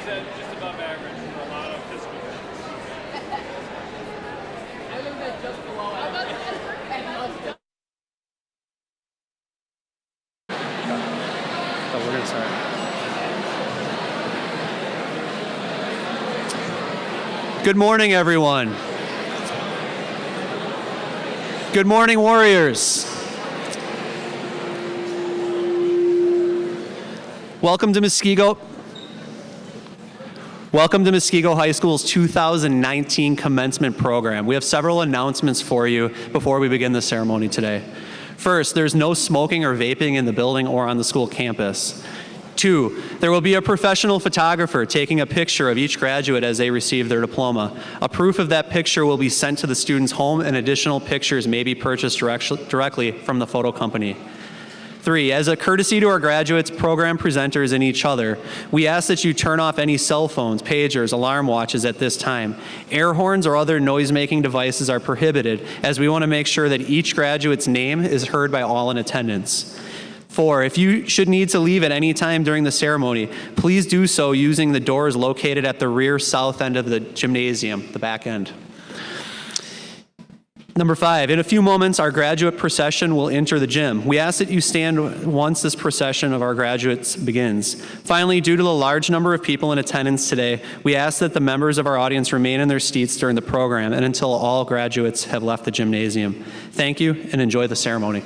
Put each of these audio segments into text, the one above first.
just above average for a lot of physical things. I think that's just below average. So we're gonna start. Good morning, everyone. Good morning, Warriors. Welcome to Muskego. Welcome to Muskego High School's 2019 commencement program. We have several announcements for you before we begin the ceremony today. First, there's no smoking or vaping in the building or on the school campus. 2, there will be a professional photographer taking a picture of each graduate as they receive their diploma. A proof of that picture will be sent to the student's home, and additional pictures may be purchased directly from the photo company. 3, as a courtesy to our graduates, program presenters, and each other, we ask that you turn off any cell phones, pagers, alarm watches at this time. Air horns or other noise-making devices are prohibited, as we want to make sure that each graduate's name is heard by all in attendance. 4, if you should need to leave at any time during the ceremony, please do so using the doors located at the rear south end of the gymnasium, the back end. Number 5, in a few moments, our graduate procession will enter the gym. We ask that you stand once this procession of our graduates begins. Finally, due to the large number of people in attendance today, we ask that the members of our audience remain in their seats during the program and until all graduates have left the gymnasium. Thank you, and enjoy the ceremony.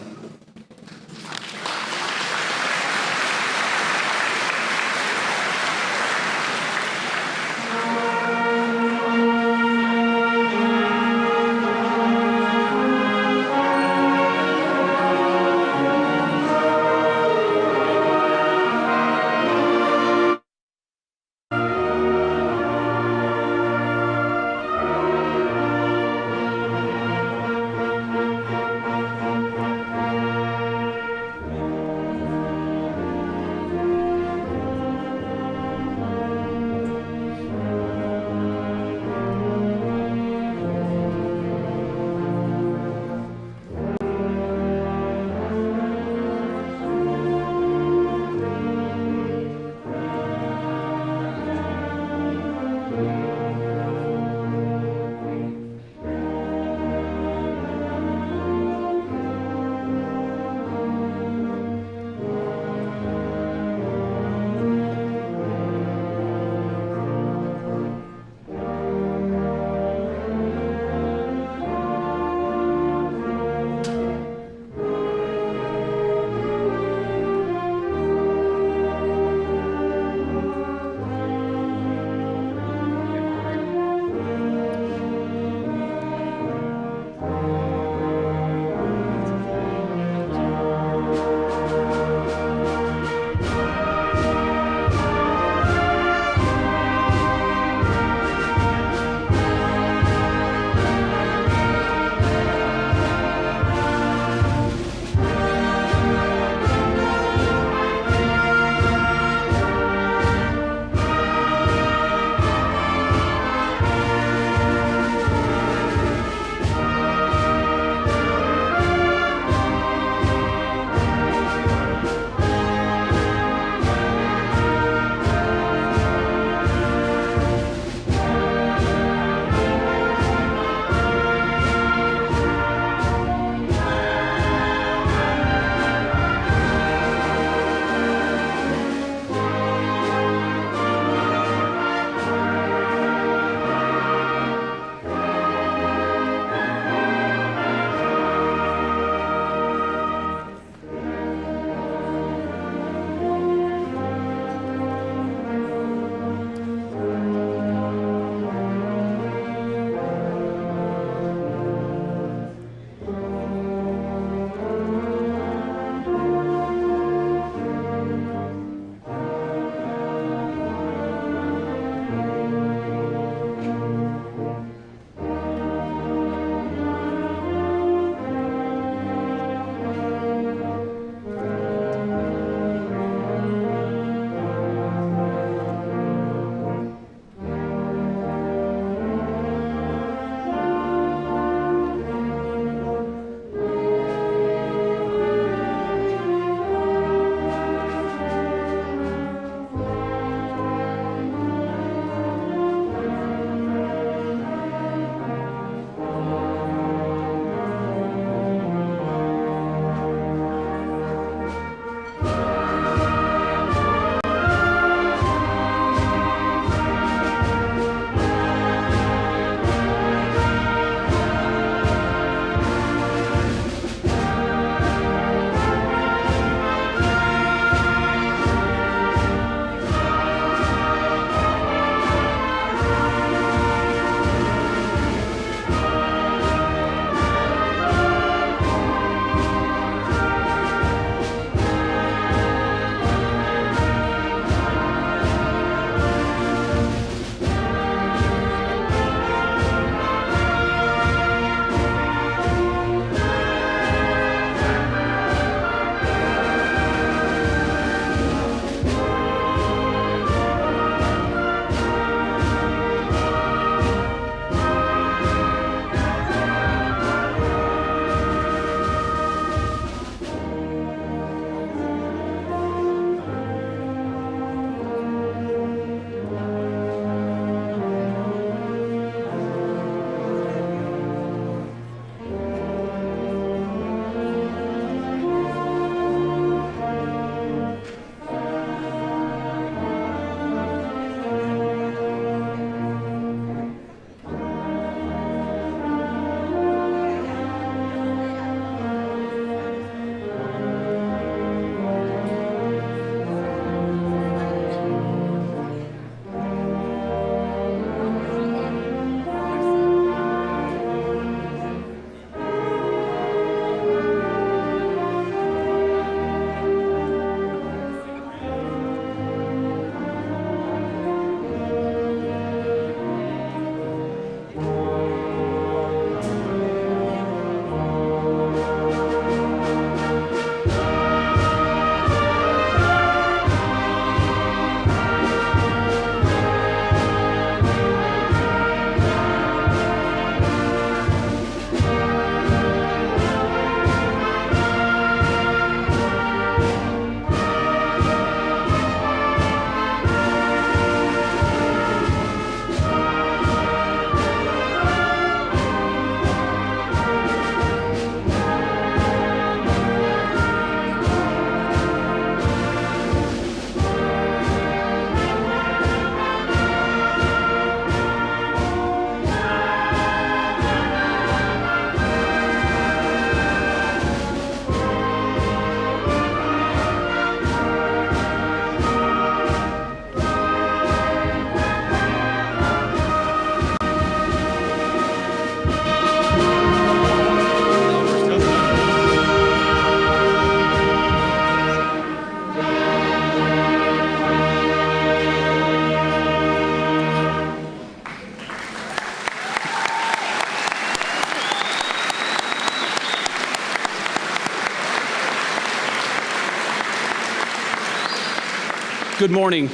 Good morning.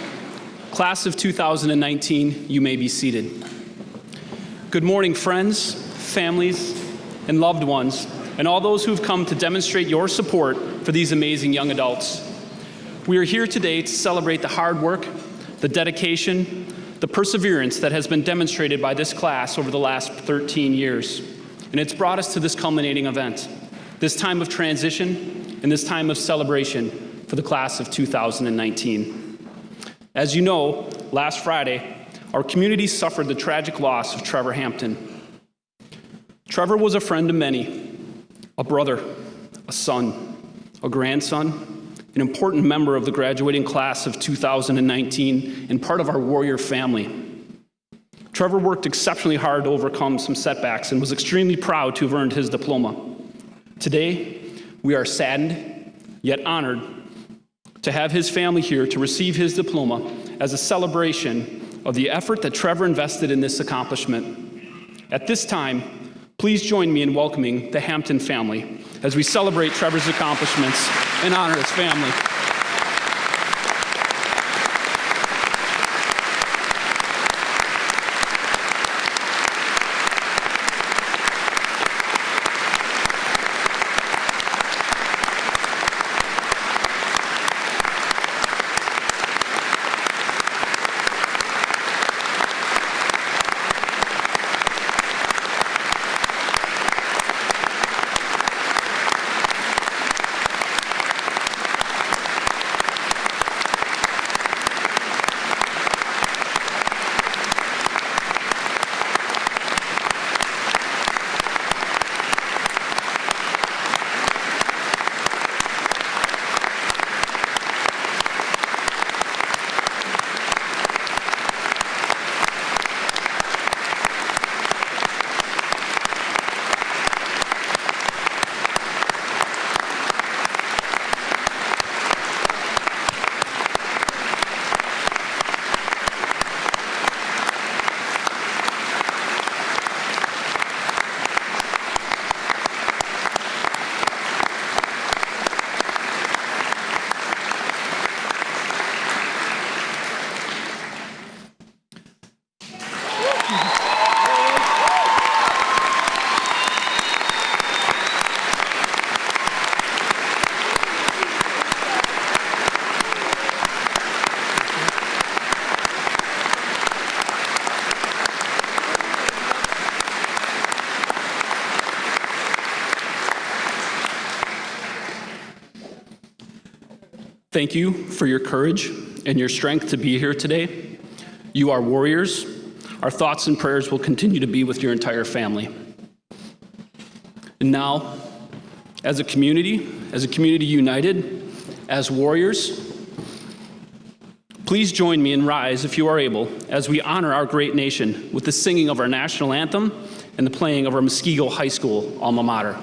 Class of 2019, you may be seated. Good morning, friends, families, and loved ones, and all those who have come to demonstrate your support for these amazing young adults. We are here today to celebrate the hard work, the dedication, the perseverance that has been demonstrated by this class over the last 13 years. And it's brought us to this culminating event, this time of transition and this time of celebration for the class of 2019. As you know, last Friday, our community suffered the tragic loss of Trevor Hampton. Trevor was a friend to many, a brother, a son, a grandson, an important member of the graduating class of 2019, and part of our Warrior family. Trevor worked exceptionally hard to overcome some setbacks and was extremely proud to have earned his diploma. Today, we are saddened, yet honored, to have his family here to receive his diploma as a celebration of the effort that Trevor invested in this accomplishment. At this time, please join me in welcoming the Hampton family as we celebrate Trevor's accomplishments and honor his family. Thank you for your courage and your strength to be here today. You are warriors. Our thoughts and prayers will continue to be with your entire family. And now, as a community united, as warriors, please join me and rise if you are able as we honor our great nation with the singing of our national anthem and the playing of our Muskego High School alma mater.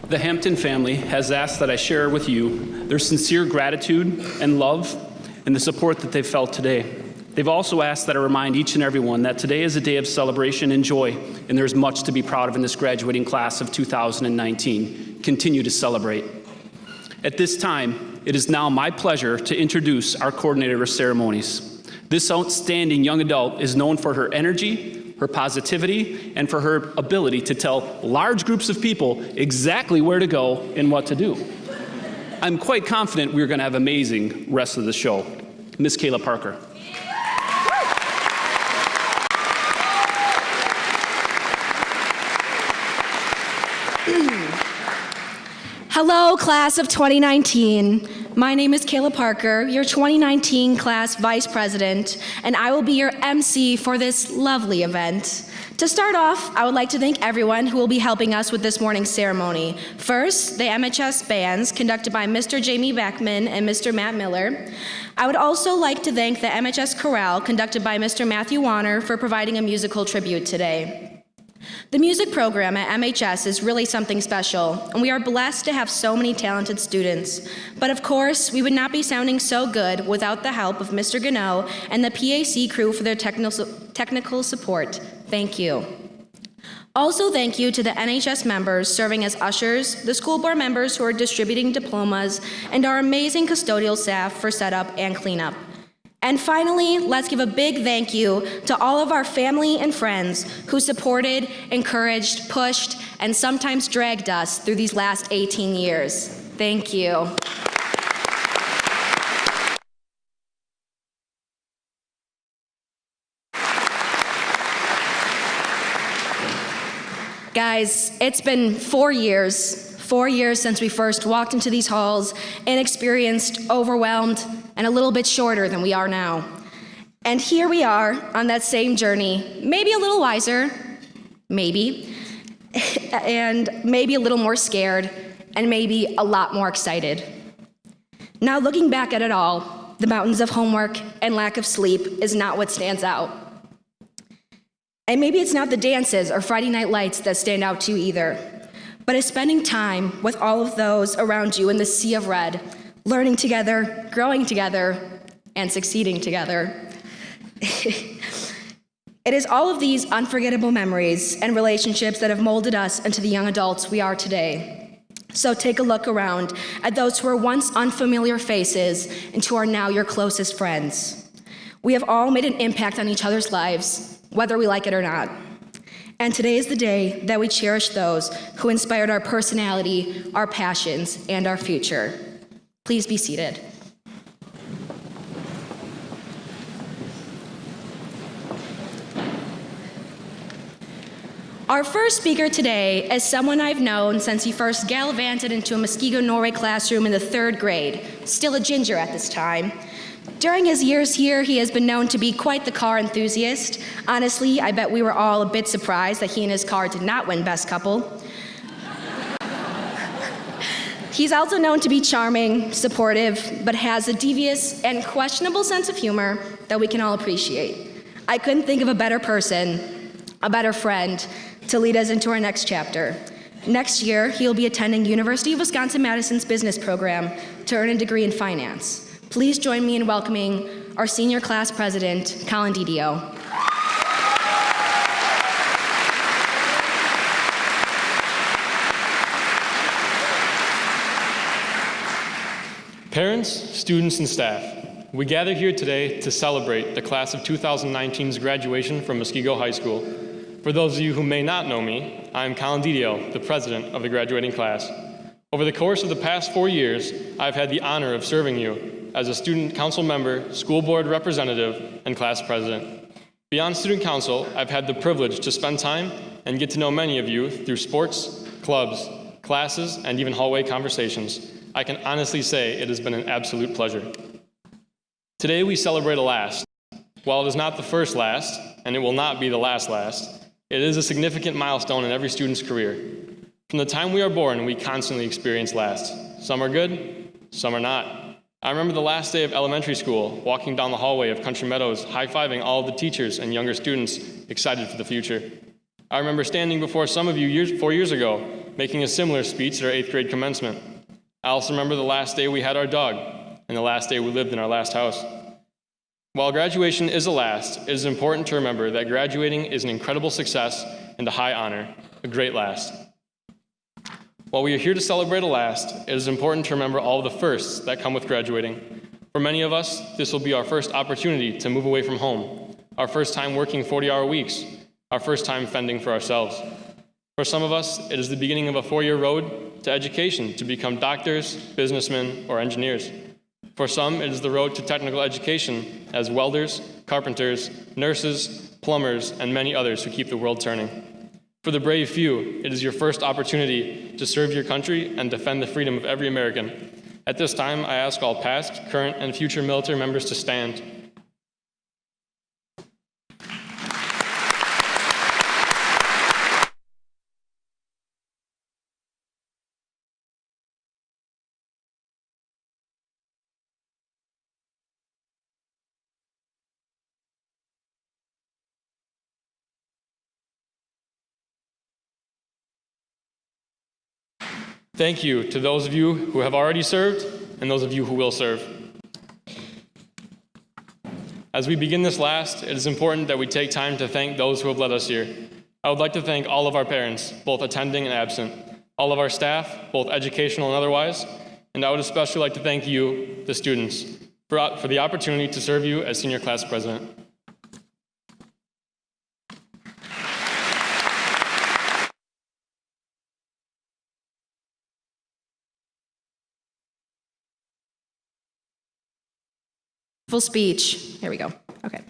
The Hampton family has asked that I share with you their sincere gratitude and love and the support that they've felt today. They've also asked that I remind each and everyone that today is a day of celebration and joy, and there's much to be proud of in this graduating class of 2019. Continue to celebrate. At this time, it is now my pleasure to introduce our coordinator of ceremonies. This outstanding young adult is known for her energy, her positivity, and for her ability to tell large groups of people exactly where to go and what to do. I'm quite confident we're going to have an amazing rest of the show. Miss Kayla Parker. Hello, class of 2019. My name is Kayla Parker, your 2019 class vice president, and I will be your MC for this lovely event. To start off, I would like to thank everyone who will be helping us with this morning's ceremony. First, the MHS bands, conducted by Mr. Jamie Beckman and Mr. Matt Miller. I would also like to thank the MHS Chorale, conducted by Mr. Matthew Warner, for providing a musical tribute today. The music program at MHS is really something special, and we are blessed to have so many talented students. But of course, we would not be sounding so good without the help of Mr. Gano and the PAC crew for their technical support. Thank you. Also, thank you to the NHS members serving as ushers, the school board members who are distributing diplomas, and our amazing custodial staff for setup and cleanup. And finally, let's give a big thank you to all of our family and friends who supported, encouraged, pushed, and sometimes dragged us through these last 18 years. Thank you. Guys, it's been 4 years. 4 years since we first walked into these halls, inexperienced, overwhelmed, and a little bit shorter than we are now. And here we are on that same journey, maybe a little wiser, maybe, and maybe a little more scared, and maybe a lot more excited. Now looking back at it all, the mountains of homework and lack of sleep is not what stands out. And maybe it's not the dances or Friday night lights that stand out to you either. But it's spending time with all of those around you in the sea of red, learning together, growing together, and succeeding together. It is all of these unforgettable memories and relationships that have molded us into the young adults we are today. So take a look around at those who were once unfamiliar faces and who are now your closest friends. We have all made an impact on each other's lives, whether we like it or not. And today is the day that we cherish those who inspired our personality, our passions, and our future. Please be seated. Our first speaker today is someone I've known since he first gallivanted into a Muskego, Norway classroom in the 3rd grade, still a ginger at this time. During his years here, he has been known to be quite the car enthusiast. Honestly, I bet we were all a bit surprised that he and his car did not win Best Couple. He's also known to be charming, supportive, but has a devious and questionable sense of humor that we can all appreciate. I couldn't think of a better person, a better friend, to lead us into our next chapter. Next year, he'll be attending University of Wisconsin-Madison's business program to earn a degree in finance. Please join me in welcoming our senior class president, Colin Didio. Parents, students, and staff, we gather here today to celebrate the class of 2019's graduation from Muskego High School. For those of you who may not know me, I'm Colin Didio, the president of the graduating class. Over the course of the past 4 years, I've had the honor of serving you as a student council member, school board representative, and class president. Beyond student council, I've had the privilege to spend time and get to know many of you through sports, clubs, classes, and even hallway conversations. I can honestly say it has been an absolute pleasure. Today we celebrate a last. While it is not the first last, and it will not be the last, it is a significant milestone in every student's career. From the time we are born, we constantly experience lasts. Some are good, some are not. I remember the last day of elementary school, walking down the hallway of Country Meadows, high-fiving all of the teachers and younger students excited for the future. I remember standing before some of you 4 years ago, making a similar speech at our 8th grade commencement. I also remember the last day we had our dog and the last day we lived in our last house. While graduation is a last, it is important to remember that graduating is an incredible success and a high honor, a great last. While we are here to celebrate a last, it is important to remember all of the firsts that come with graduating. For many of us, this will be our first opportunity to move away from home, our first time working 40-hour weeks, our first time fending for ourselves. For some of us, it is the beginning of a 4-year road to education to become doctors, businessmen, or engineers. For some, it is the road to technical education as welders, carpenters, nurses, plumbers, and many others who keep the world turning. For the brave few, it is your first opportunity to serve your country and defend the freedom of every American. At this time, I ask all past, current, and future military members to stand. Thank you to those of you who have already served and those of you who will serve. As we begin this last, it is important that we take time to thank those who have led us here. I would like to thank all of our parents, both attending and absent, all of our staff, both educational and otherwise, and I would especially like to thank you, the students, for the opportunity to serve you as senior class president. Full speech. Here we go. Okay.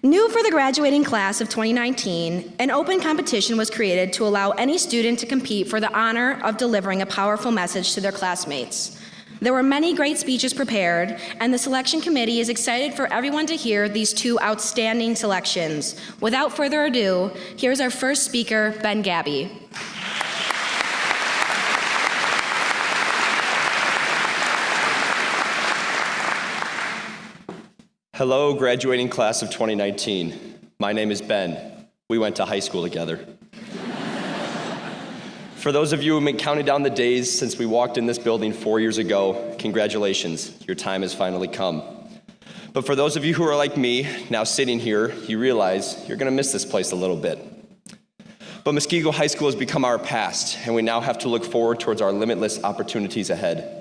New for the graduating class of 2019, an open competition was created to allow any student to compete for the honor of delivering a powerful message to their classmates. There were many great speeches prepared, and the selection committee is excited for everyone to hear these 2 outstanding selections. Without further ado, here's our first speaker, Ben Gabby. Hello, graduating class of 2019. My name is Ben. We went to high school together. For those of you who have been counting down the days since we walked in this building 4 years ago, congratulations, your time has finally come. But for those of you who are like me, now sitting here, you realize you're gonna miss this place a little bit. But Muskego High School has become our past, and we now have to look forward towards our limitless opportunities ahead.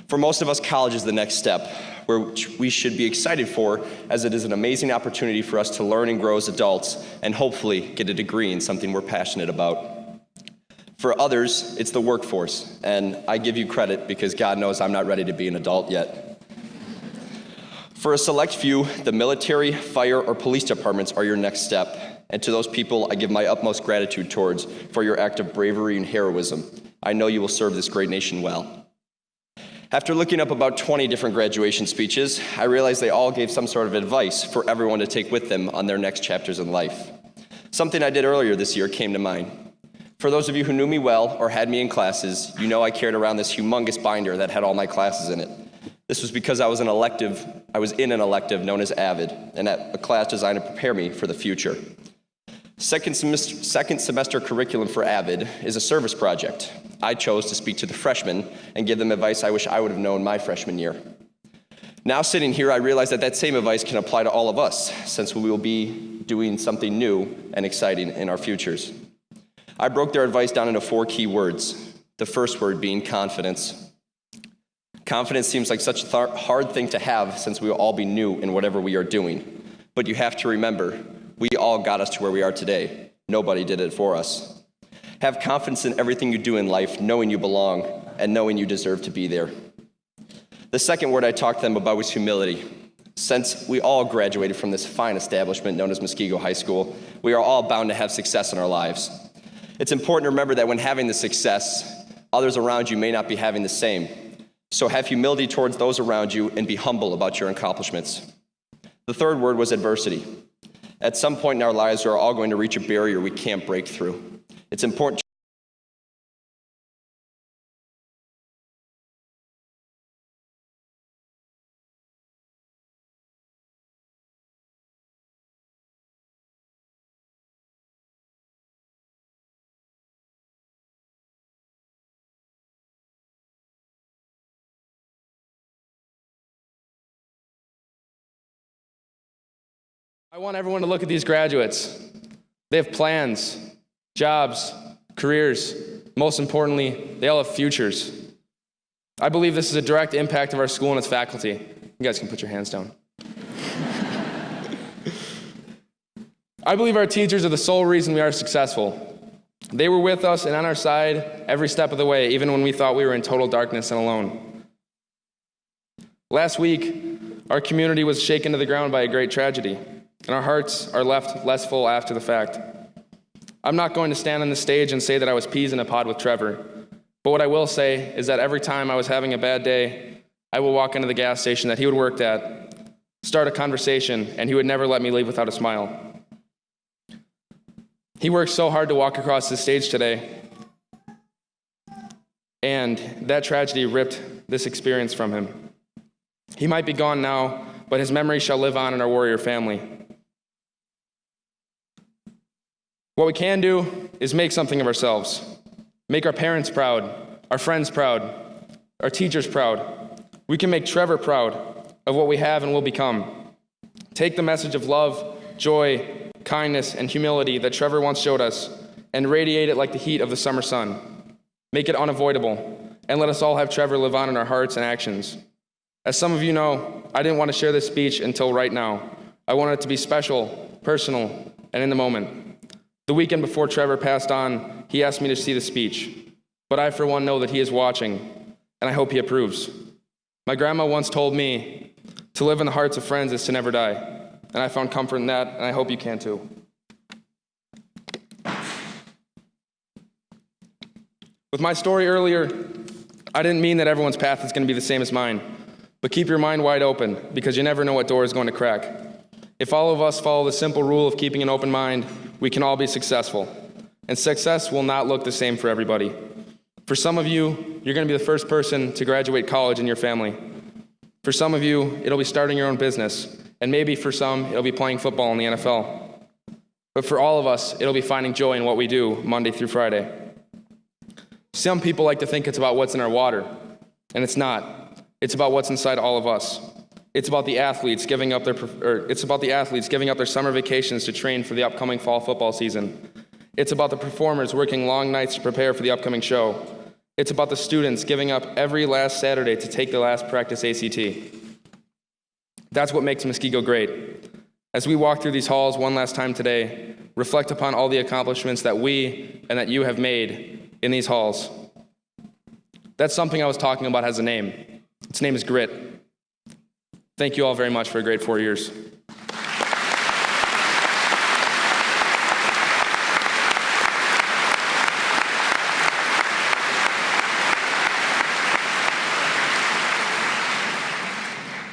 For most of us, college is the next step, which we should be excited for, as it is an amazing opportunity for us to learn and grow as adults and hopefully get a degree in something we're passionate about. For others, it's the workforce, and I give you credit because God knows I'm not ready to be an adult yet. For a select few, the military, fire, or police departments are your next step, and to those people I give my utmost gratitude towards for your act of bravery and heroism. I know you will serve this great nation well. After looking up about 20 different graduation speeches, I realized they all gave some sort of advice for everyone to take with them on their next chapters in life. Something I did earlier this year came to mind. For those of you who knew me well or had me in classes, you know I carried around this humongous binder that had all my classes in it. This was because I was in an elective known as AVID, and a class designed to prepare me for the future. Second semester curriculum for AVID is a service project. I chose to speak to the freshmen and give them advice I wish I would have known my freshman year. Now sitting here, I realize that same advice can apply to all of us, since we will be doing something new and exciting in our futures. I broke their advice down into 4 key words, the first word being confidence. Confidence seems like such a hard thing to have, since we will all be new in whatever we are doing. But you have to remember, we all got us to where we are today. Nobody did it for us. Have confidence in everything you do in life, knowing you belong and knowing you deserve to be there. The second word I talked to them about was humility. Since we all graduated from this fine establishment known as Muskego High School, we are all bound to have success in our lives. It's important to remember that when having the success, others around you may not be having the same. So have humility towards those around you and be humble about your accomplishments. The third word was adversity. At some point in our lives, we are all going to reach a barrier we can't break through. It's important I want everyone to look at these graduates. They have plans, jobs, careers. Most importantly, they all have futures. I believe this is a direct impact of our school and its faculty. You guys can put your hands down. I believe our teachers are the sole reason we are successful. They were with us and on our side every step of the way, even when we thought we were in total darkness and alone. Last week, our community was shaken to the ground by a great tragedy, and our hearts are left less full after the fact. I'm not going to stand on the stage and say that I was peas in a pod with Trevor, but what I will say is that every time I was having a bad day, I would walk into the gas station that he would work at, start a conversation, and he would never let me leave without a smile. He worked so hard to walk across the stage today, and that tragedy ripped this experience from him. He might be gone now, but his memory shall live on in our warrior family. What we can do is make something of ourselves. Make our parents proud, our friends proud, our teachers proud. We can make Trevor proud of what we have and will become. Take the message of love, joy, kindness, and humility that Trevor once showed us and radiate it like the heat of the summer sun. Make it unavoidable, and let us all have Trevor live on in our hearts and actions. As some of you know, I didn't want to share this speech until right now. I wanted it to be special, personal, and in the moment. The weekend before Trevor passed on, he asked me to see the speech, but I for one know that he is watching, and I hope he approves. My grandma once told me, to live in the hearts of friends is to never die. And I found comfort in that, and I hope you can too. With my story earlier, I didn't mean that everyone's path is going to be the same as mine, but keep your mind wide open, because you never know what door is going to crack. If all of us follow the simple rule of keeping an open mind, we can all be successful. And success will not look the same for everybody. For some of you, you're going to be the first person to graduate college in your family. For some of you, it'll be starting your own business. And maybe for some, it'll be playing football in the NFL. But for all of us, it'll be finding joy in what we do Monday through Friday. Some people like to think it's about what's in our water, and it's not. It's about what's inside all of us. It's about the athletes giving up their summer vacations to train for the upcoming fall football season. It's about the performers working long nights to prepare for the upcoming show. It's about the students giving up every last Saturday to take the last practice ACT. That's what makes Muskego great. As we walk through these halls one last time today, reflect upon all the accomplishments that we and that you have made in these halls. That's something I was talking about has a name. Its name is grit. Thank you all very much for a great 4 years.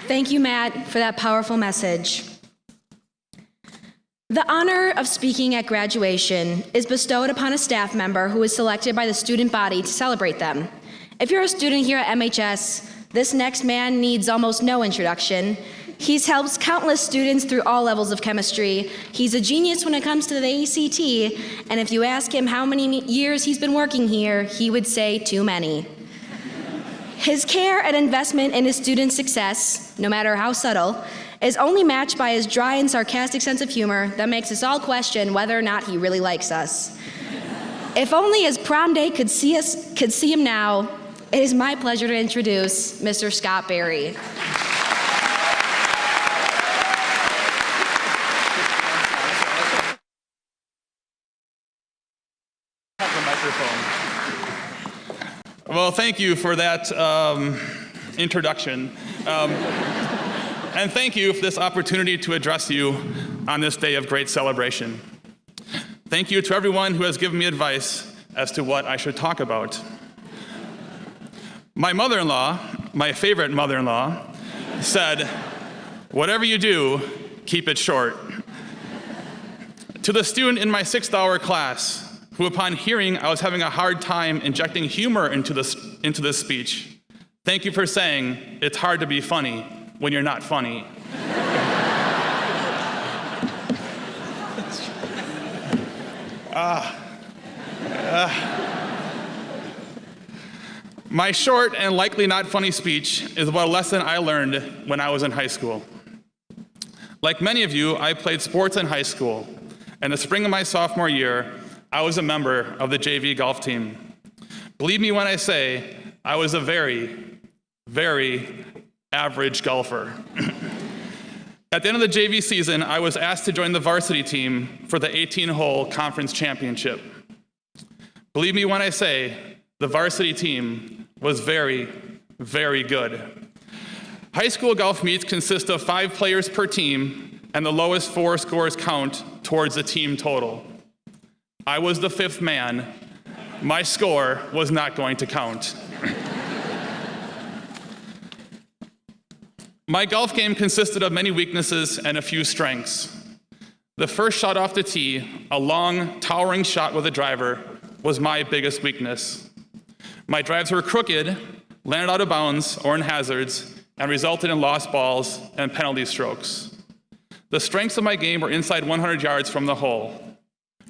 Thank you, Matt, for that powerful message. The honor of speaking at graduation is bestowed upon a staff member who is selected by the student body to celebrate them. If you're a student here at MHS, this next man needs almost no introduction. He's helped countless students through all levels of chemistry. He's a genius when it comes to the ACT, and if you ask him how many years he's been working here, he would say too many. His care and investment in his students' success, no matter how subtle, is only matched by his dry and sarcastic sense of humor that makes us all question whether or not he really likes us. If only his prom date could see him now, it is my pleasure to introduce Mr. Scott Berry. Well, thank you for that introduction. And thank you for this opportunity to address you on this day of great celebration. Thank you to everyone who has given me advice as to what I should talk about. My mother-in-law, my favorite mother-in-law, said, "Whatever you do, keep it short." To the student in my 6th-hour class, who upon hearing I was having a hard time injecting humor into this speech, thank you for saying it's hard to be funny when you're not funny. My short and likely not funny speech is about a lesson I learned when I was in high school. Like many of you, I played sports in high school. In the spring of my sophomore year, I was a member of the JV golf team. Believe me when I say, I was a very, very average golfer. At the end of the JV season, I was asked to join the varsity team for the 18-hole conference championship. Believe me when I say, the varsity team was very, very good. High school golf meets consist of 5 players per team, and the lowest 4 scores count towards the team total. I was the 5th man. My score was not going to count. My golf game consisted of many weaknesses and a few strengths. The first shot off the tee, a long, towering shot with a driver, was my biggest weakness. My drives were crooked, landed out of bounds or in hazards, and resulted in lost balls and penalty strokes. The strengths of my game were inside 100 yards from the hole.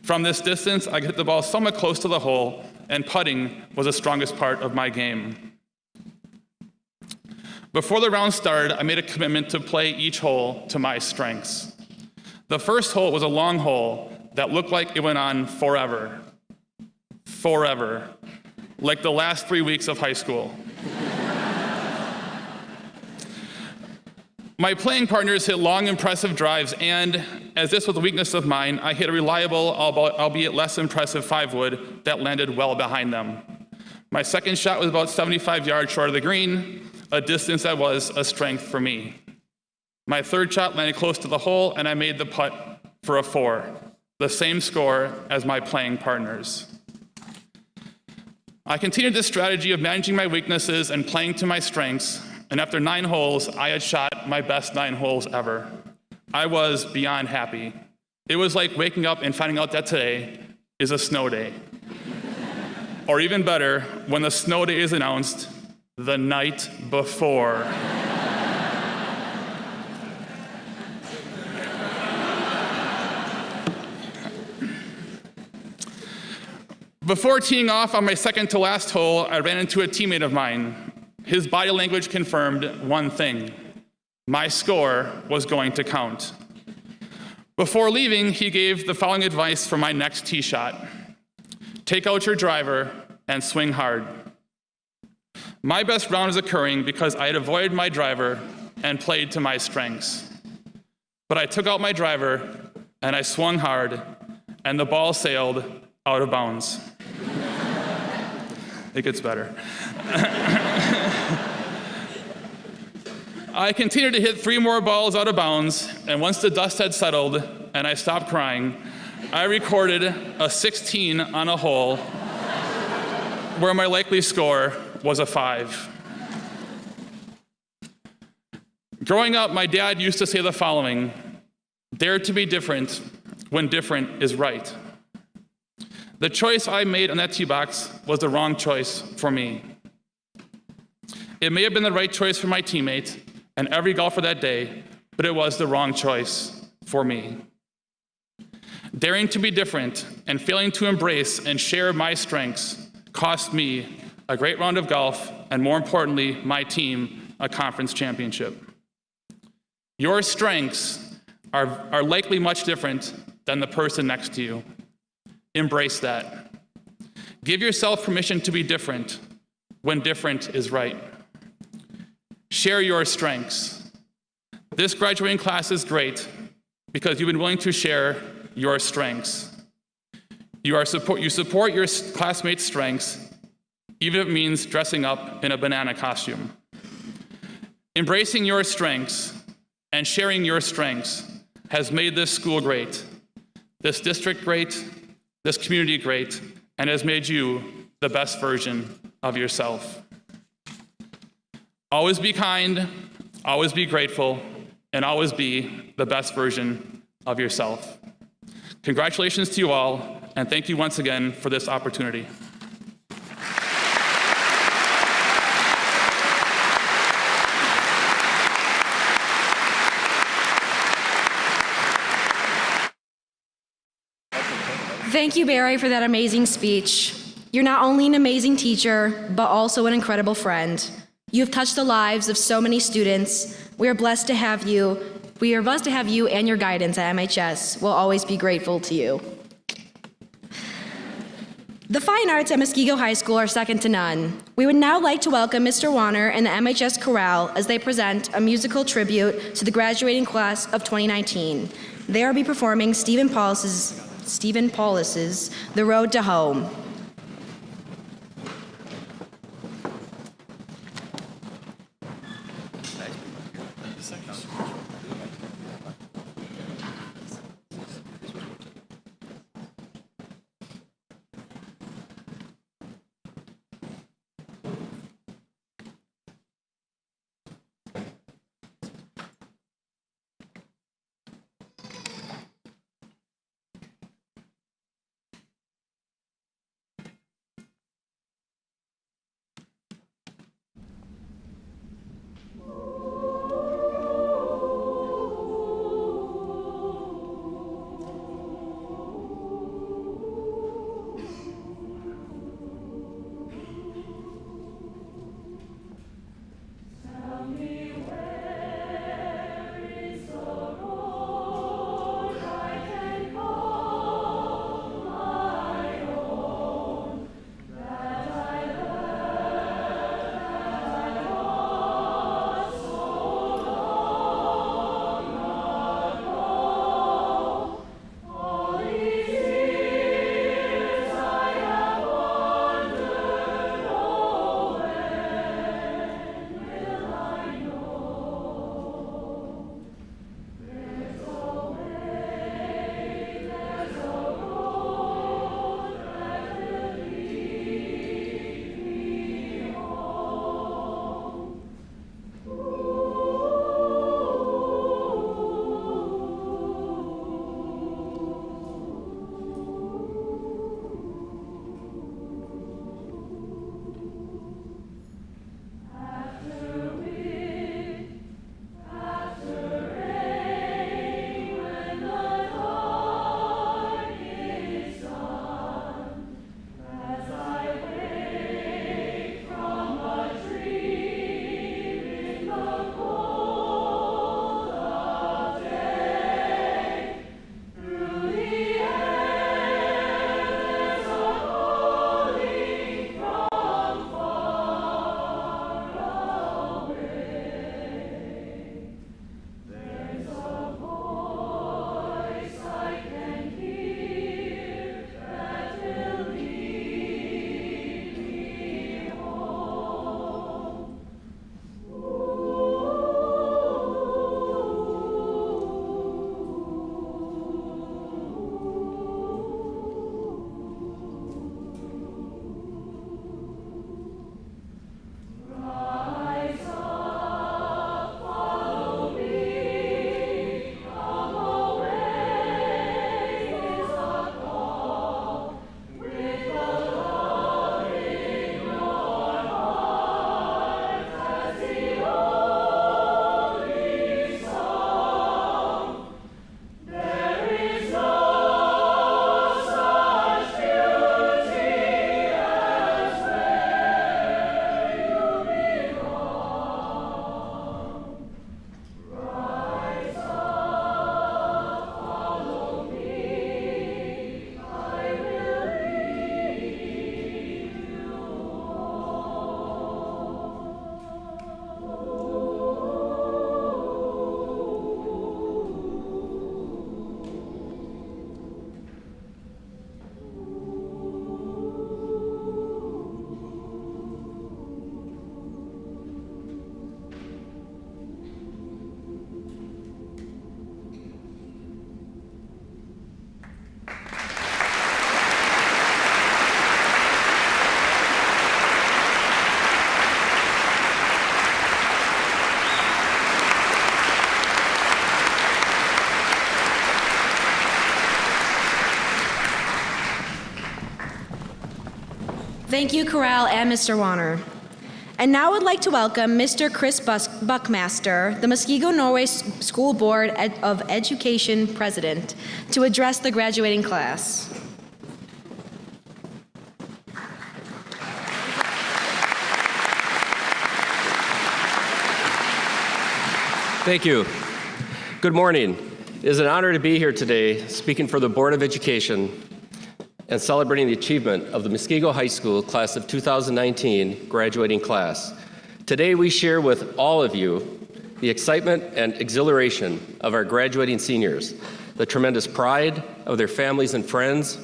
From this distance, I could hit the ball somewhat close to the hole, and putting was the strongest part of my game. Before the round started, I made a commitment to play each hole to my strengths. The first hole was a long hole that looked like it went on forever. Forever. Like the last 3 weeks of high school. My playing partners hit long, impressive drives, and, as this was a weakness of mine, I hit a reliable, albeit less impressive 5-wood that landed well behind them. My second shot was about 75 yards short of the green, a distance that was a strength for me. My third shot landed close to the hole, and I made the putt for a 4, the same score as my playing partners. I continued this strategy of managing my weaknesses and playing to my strengths, and after 9 holes, I had shot my best 9 holes ever. I was beyond happy. It was like waking up and finding out that today is a snow day. Or even better, when the snow day is announced the night before. Before teeing off on my second to last hole, I ran into a teammate of mine. His body language confirmed one thing: my score was going to count. Before leaving, he gave the following advice for my next tee shot: take out your driver and swing hard. My best round was occurring because I had avoided my driver and played to my strengths. But I took out my driver and I swung hard, and the ball sailed out of bounds. It gets better. I continued to hit 3 more balls out of bounds, and once the dust had settled and I stopped crying, I recorded a 16 on a hole where my likely score was a 5. Growing up, my dad used to say the following: dare to be different when different is right. The choice I made on that tee box was the wrong choice for me. It may have been the right choice for my teammate and every golfer that day, but it was the wrong choice for me. Daring to be different and failing to embrace and share my strengths cost me a great round of golf, and more importantly, my team a conference championship. Your strengths are likely much different than the person next to you. Embrace that. Give yourself permission to be different when different is right. Share your strengths. This graduating class is great because you've been willing to share your strengths. You support your classmates' strengths, even if it means dressing up in a banana costume. Embracing your strengths and sharing your strengths has made this school great, this district great, this community great, and has made you the best version of yourself. Always be kind, always be grateful, and always be the best version of yourself. Congratulations to you all, and thank you once again for this opportunity. Thank you, Barry, for that amazing speech. You're not only an amazing teacher, but also an incredible friend. You have touched the lives of so many students. We are blessed to have you We are blessed to have you and your guidance at MHS. We'll always be grateful to you. The fine arts at Muskego High School are second to none. We would now like to welcome Mr. Warner and the MHS Chorale as they present a musical tribute to the graduating class of 2019. They will be performing Stephen Paulus's The Road to Home. Thank you, Corral and Mr. Warner. And now I'd like to welcome Mr. Chris Buckmaster, the Muskego Norway School Board of Education President, to address the graduating class. Thank you. Good morning. It is an honor to be here today speaking for the Board of Education and celebrating the achievement of the Muskego High School class of 2019 graduating class. Today we share with all of you the excitement and exhilaration of our graduating seniors, the tremendous pride of their families and friends,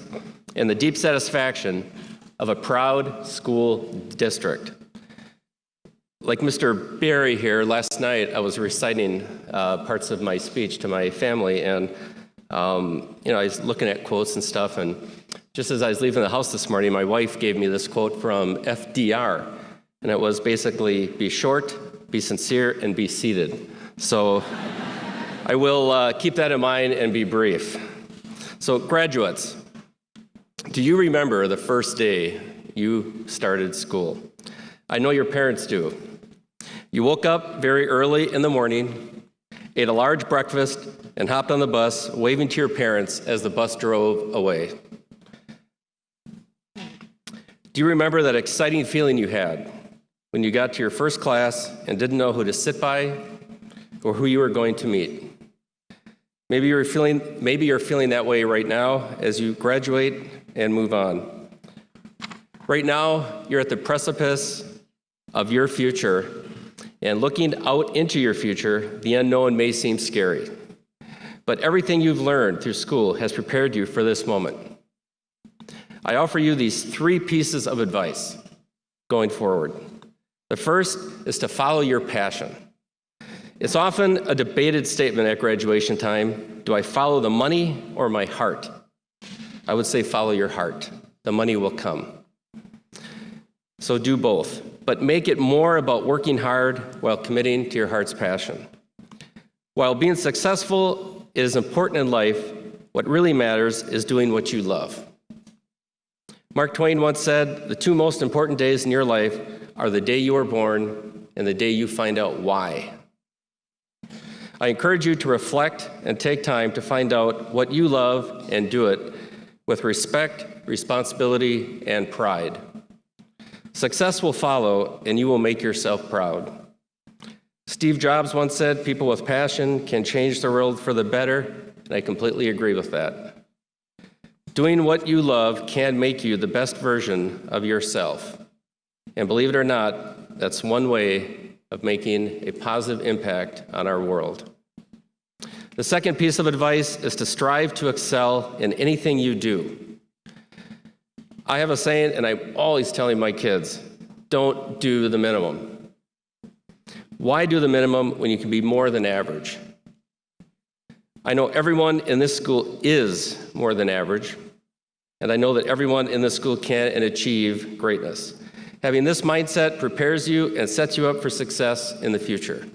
and the deep satisfaction of a proud school district. Like Mr. Barry here, last night I was reciting parts of my speech to my family, and I was looking at quotes and stuff, and just as I was leaving the house this morning, my wife gave me this quote from FDR, and it was basically, be short, be sincere, and be seated. So I will keep that in mind and be brief. So graduates, do you remember the first day you started school? I know your parents do. You woke up very early in the morning, ate a large breakfast, and hopped on the bus, waving to your parents as the bus drove away. Do you remember that exciting feeling you had when you got to your first class and didn't know who to sit by or who you were going to meet? Maybe you're feeling that way right now as you graduate and move on. Right now, you're at the precipice of your future, and looking out into your future, the unknown may seem scary. But everything you've learned through school has prepared you for this moment. I offer you these 3 pieces of advice going forward. The first is to follow your passion. It's often a debated statement at graduation time. Do I follow the money or my heart? I would say follow your heart. The money will come. So do both, but make it more about working hard while committing to your heart's passion. While being successful is important in life, what really matters is doing what you love. Mark Twain once said, the 2 most important days in your life are the day you were born and the day you find out why. I encourage you to reflect and take time to find out what you love and do it with respect, responsibility, and pride. Success will follow, and you will make yourself proud. Steve Jobs once said, people with passion can change the world for the better, and I completely agree with that. Doing what you love can make you the best version of yourself. And believe it or not, that's one way of making a positive impact on our world. The second piece of advice is to strive to excel in anything you do. I have a saying, and I'm always telling my kids, don't do the minimum. Why do the minimum when you can be more than average? I know everyone in this school is more than average, and I know that everyone in this school can and achieve greatness. Having this mindset prepares you and sets you up for success in the future.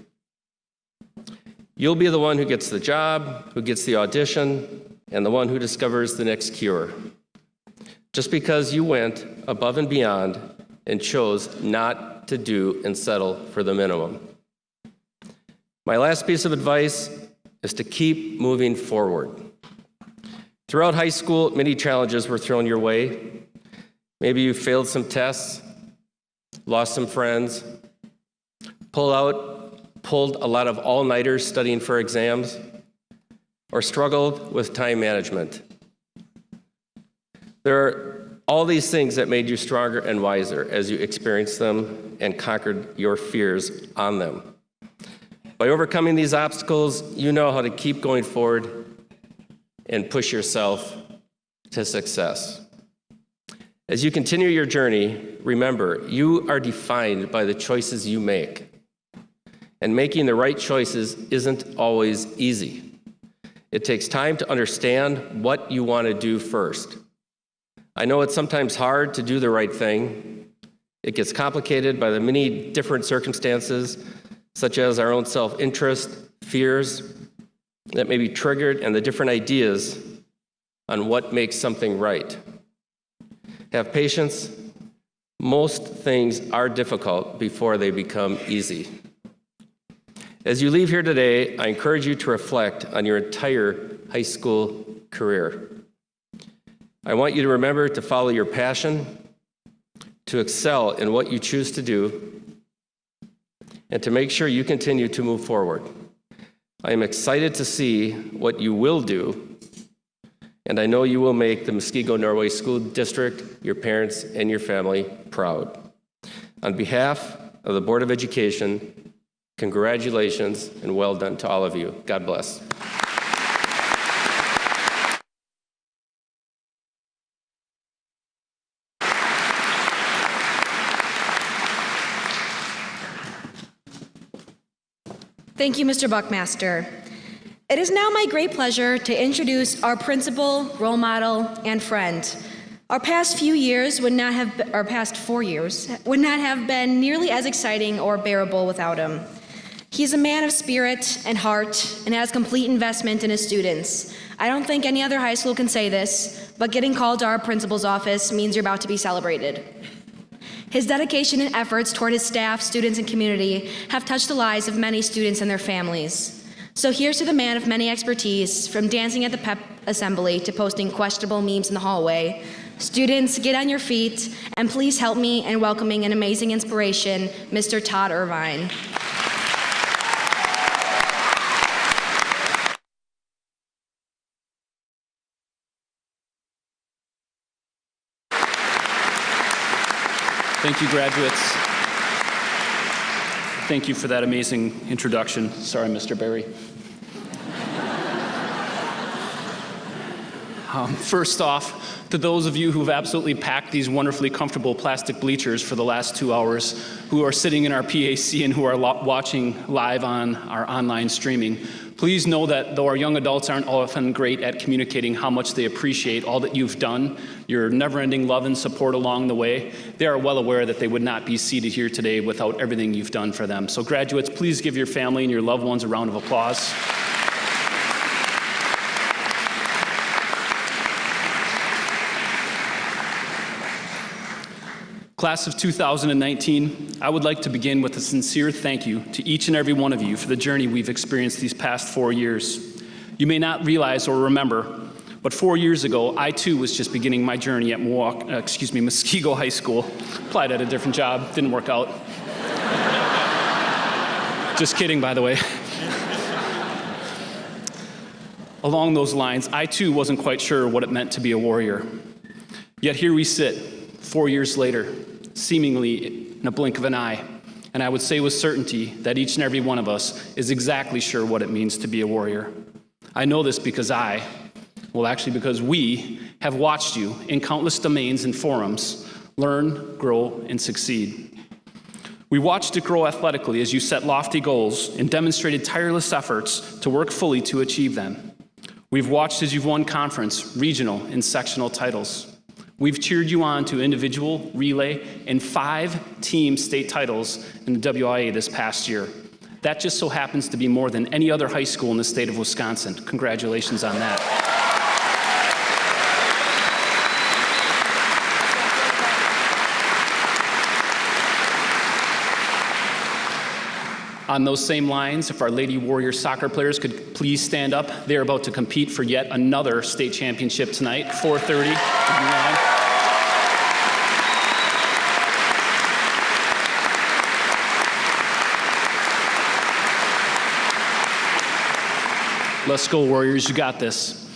You'll be the one who gets the job, who gets the audition, and the one who discovers the next cure. Just because you went above and beyond and chose not to do and settle for the minimum. My last piece of advice is to keep moving forward. Throughout high school, many challenges were thrown your way. Maybe you failed some tests, lost some friends, pulled a lot of all-nighters studying for exams, or struggled with time management. There are all these things that made you stronger and wiser as you experienced them and conquered your fears on them. By overcoming these obstacles, you know how to keep going forward and push yourself to success. As you continue your journey, remember, you are defined by the choices you make. And making the right choices isn't always easy. It takes time to understand what you want to do first. I know it's sometimes hard to do the right thing. It gets complicated by the many different circumstances, such as our own self-interest, fears that may be triggered, and the different ideas on what makes something right. Have patience. Most things are difficult before they become easy. As you leave here today, I encourage you to reflect on your entire high school career. I want you to remember to follow your passion, to excel in what you choose to do, and to make sure you continue to move forward. I am excited to see what you will do, and I know you will make the Muskego Norway School District, your parents, and your family proud. On behalf of the Board of Education, congratulations and well done to all of you. God bless. Thank you, Mr. Buckmaster. It is now my great pleasure to introduce our principal, role model, and friend. Our past 4 years would not have been nearly as exciting or bearable without him. He's a man of spirit and heart and has complete investment in his students. I don't think any other high school can say this, but getting called to our principal's office means you're about to be celebrated. His dedication and efforts toward his staff, students, and community have touched the lives of many students and their families. So here's to the man of many expertise, from dancing at the pep assembly to posting questionable memes in the hallway. Students, get on your feet, and please help me in welcoming an amazing inspiration, Mr. Todd Irvine. Thank you, graduates. Thank you for that amazing introduction. Sorry, Mr. Berry. First off, to those of you who've absolutely packed these wonderfully comfortable plastic bleachers for the last 2 hours, who are sitting in our PAC and who are watching live on our online streaming, please know that though our young adults aren't often great at communicating how much they appreciate all that you've done, your never-ending love and support along the way, they are well aware that they would not be seated here today without everything you've done for them. So graduates, please give your family and your loved ones a round of applause. Class of 2019, I would like to begin with a sincere thank you to each and every one of you for the journey we've experienced these past 4 years. You may not realize or remember, but 4 years ago, I too was just beginning my journey at Muskego High School. Applied at a different job, didn't work out. Just kidding, by the way. Along those lines, I too wasn't quite sure what it meant to be a warrior. Yet here we sit, 4 years later, seemingly in a blink of an eye, and I would say with certainty that each and every one of us is exactly sure what it means to be a warrior. I know this because because we have watched you in countless domains and forums learn, grow, and succeed. We watched it grow athletically as you set lofty goals and demonstrated tireless efforts to work fully to achieve them. We've watched as you've won conference, regional, and sectional titles. We've cheered you on to individual, relay, and 5 team state titles in the WIA this past year. That just so happens to be more than any other high school in the state of Wisconsin. Congratulations on that. On those same lines, if our Lady Warrior soccer players could please stand up. They're about to compete for yet another state championship tonight, 4:30. Let's go, Warriors, you got this.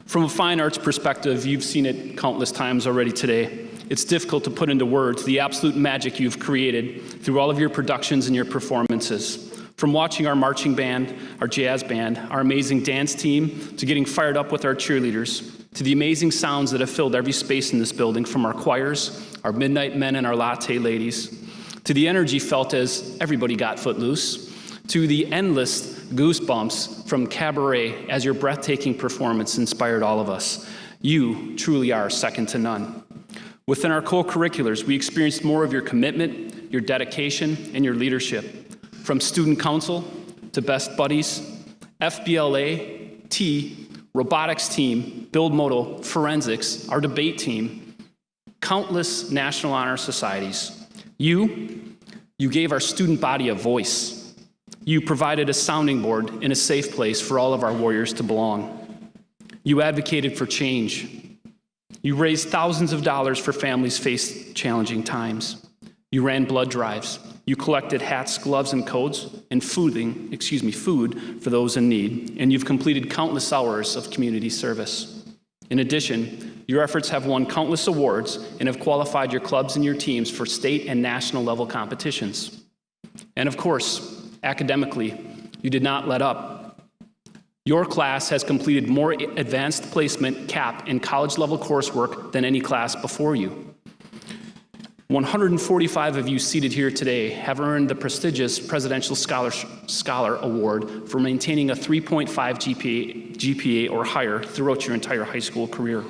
From a fine arts perspective, you've seen it countless times already today. It's difficult to put into words the absolute magic you've created through all of your productions and your performances. From watching our marching band, our jazz band, our amazing dance team, to getting fired up with our cheerleaders, to the amazing sounds that have filled every space in this building from our choirs, our midnight men, and our latte ladies, to the energy felt as everybody got footloose, to the endless goosebumps from cabaret as your breathtaking performance inspired all of us. You truly are second to none. Within our co-curriculars, we experienced more of your commitment, your dedication, and your leadership. From student council to best buddies, FBLA, T, robotics team, build modal, forensics, our debate team, countless national honor societies. You gave our student body a voice. You provided a sounding board and a safe place for all of our warriors to belong. You advocated for change. You raised thousands of dollars for families facing challenging times. You ran blood drives. You collected hats, gloves, and coats, and food for those in need, and you've completed countless hours of community service. In addition, your efforts have won countless awards and have qualified your clubs and your teams for state and national level competitions. And of course, academically, you did not let up. Your class has completed more advanced placement, CAP, and college-level coursework than any class before you. 145 of you seated here today have earned the prestigious Presidential Scholar Award for maintaining a 3.5 GPA or higher throughout your entire high school career.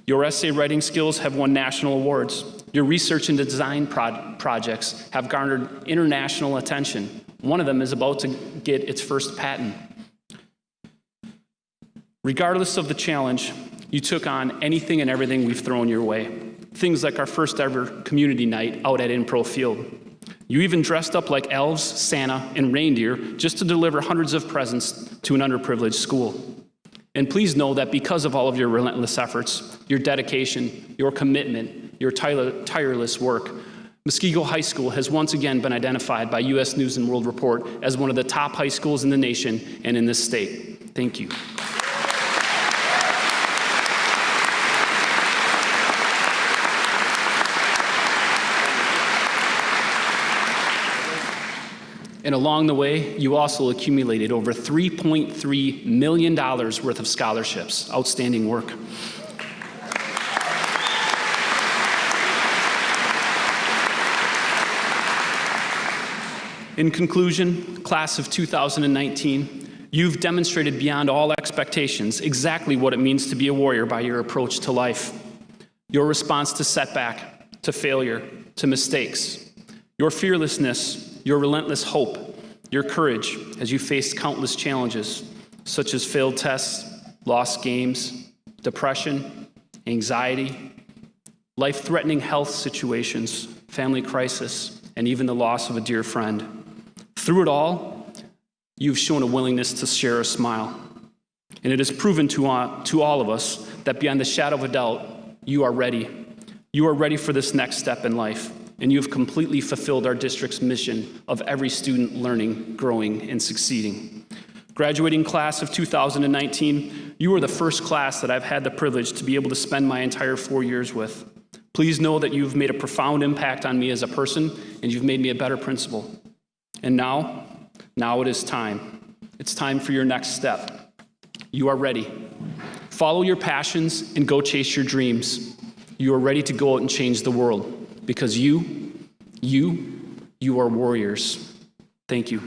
Your essay writing skills have won national awards. Your research and design projects have garnered international attention. One of them is about to get its first patent. Regardless of the challenge, you took on anything and everything we've thrown your way. Things like our first ever community night out at Impro Field. You even dressed up like elves, Santa, and reindeer just to deliver hundreds of presents to an underprivileged school. And please know that because of all of your relentless efforts, your dedication, your commitment, your tireless work, Muskego High School has once again been identified by U.S. News and World Report as one of the top high schools in the nation and in this state. Thank you. And along the way, you also accumulated over $3.3 million worth of scholarships. Outstanding work. In conclusion, class of 2019, you've demonstrated beyond all expectations exactly what it means to be a warrior by your approach to life. Your response to setback, to failure, to mistakes, your fearlessness, your relentless hope, your courage as you faced countless challenges, such as failed tests, lost games, depression, anxiety, life-threatening health situations, family crisis, and even the loss of a dear friend. Through it all, you've shown a willingness to share a smile. And it has proven to all of us that beyond the shadow of a doubt, you are ready. You are ready for this next step in life. And you have completely fulfilled our district's mission of every student learning, growing, and succeeding. Graduating class of 2019, you are the first class that I've had the privilege to be able to spend my entire 4 years with. Please know that you've made a profound impact on me as a person, and you've made me a better principal. And now it is time. It's time for your next step. You are ready. Follow your passions and go chase your dreams. You are ready to go out and change the world. Because you are warriors. Thank you.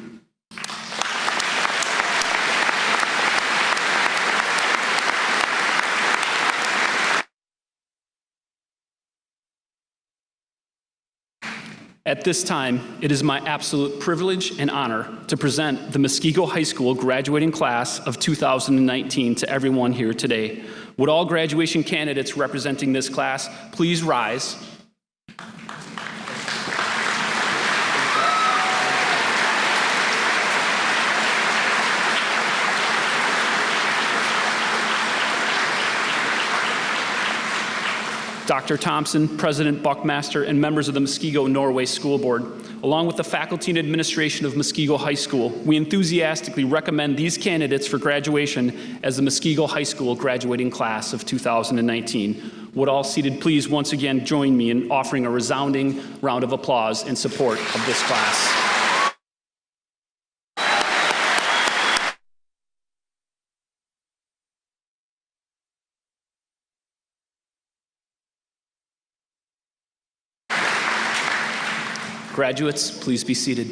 At this time, it is my absolute privilege and honor to present the Muskego High School graduating class of 2019 to everyone here today. Would all graduation candidates representing this class please rise? Dr. Thompson, President Buckmaster, and members of the Muskego Norway School Board, along with the faculty and administration of Muskego High School, we enthusiastically recommend these candidates for graduation as the Muskego High School graduating class of 2019. Would all seated please once again join me in offering a resounding round of applause in support of this class. Graduates, please be seated.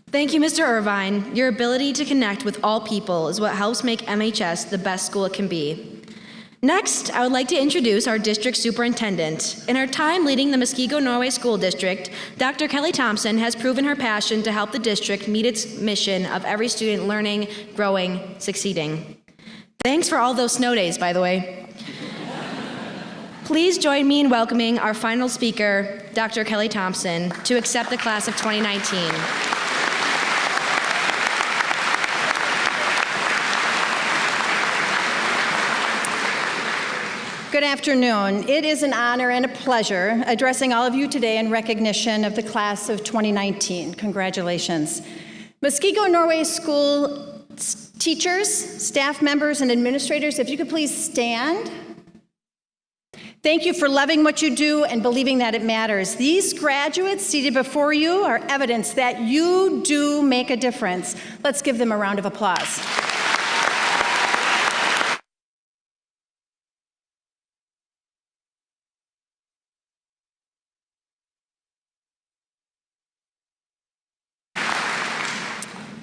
Thank you, Mr. Irvine. Your ability to connect with all people is what helps make MHS the best school it can be. Next, I would like to introduce our district superintendent. In her time leading the Muskego Norway School District, Dr. Kelly Thompson has proven her passion to help the district meet its mission of every student learning, growing, succeeding. Thanks for all those snow days, by the way. Please join me in welcoming our final speaker, Dr. Kelly Thompson, to accept the class of 2019. Good afternoon. It is an honor and a pleasure addressing all of you today in recognition of the class of 2019. Congratulations. Muskego Norway School teachers, staff members, and administrators, if you could please stand. Thank you for loving what you do and believing that it matters. These graduates seated before you are evidence that you do make a difference. Let's give them a round of applause.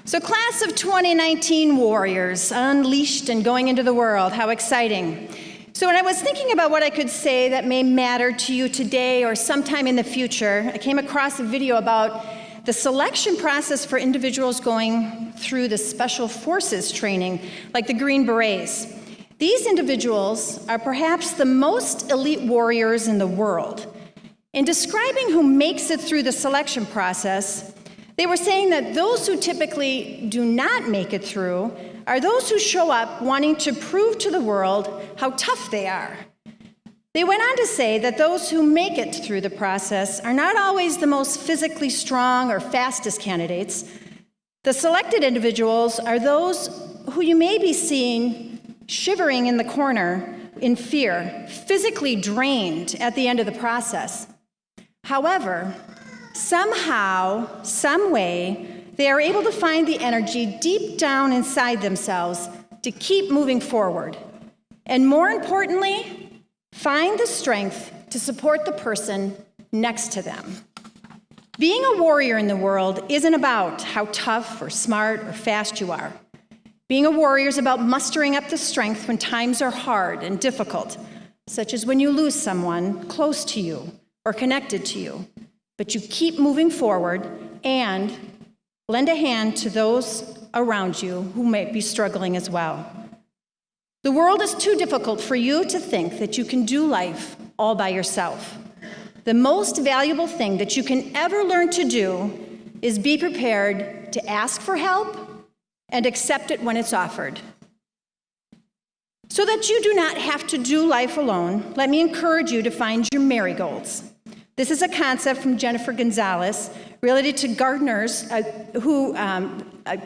So class of 2019 warriors, unleashed and going into the world, how exciting. So when I was thinking about what I could say that may matter to you today or sometime in the future, I came across a video about the selection process for individuals going through the special forces training, like the Green Berets. These individuals are perhaps the most elite warriors in the world. In describing who makes it through the selection process, they were saying that those who typically do not make it through are those who show up wanting to prove to the world how tough they are. They went on to say that those who make it through the process are not always the most physically strong or fastest candidates. The selected individuals are those who you may be seeing shivering in the corner in fear, physically drained at the end of the process. However, somehow, some way, they are able to find the energy deep down inside themselves to keep moving forward. And more importantly, find the strength to support the person next to them. Being a warrior in the world isn't about how tough or smart or fast you are. Being a warrior is about mustering up the strength when times are hard and difficult, such as when you lose someone close to you or connected to you. But you keep moving forward and lend a hand to those around you who may be struggling as well. The world is too difficult for you to think that you can do life all by yourself. The most valuable thing that you can ever learn to do is be prepared to ask for help and accept it when it's offered. So that you do not have to do life alone, let me encourage you to find your marigolds. This is a concept from Jennifer Gonzalez related to gardeners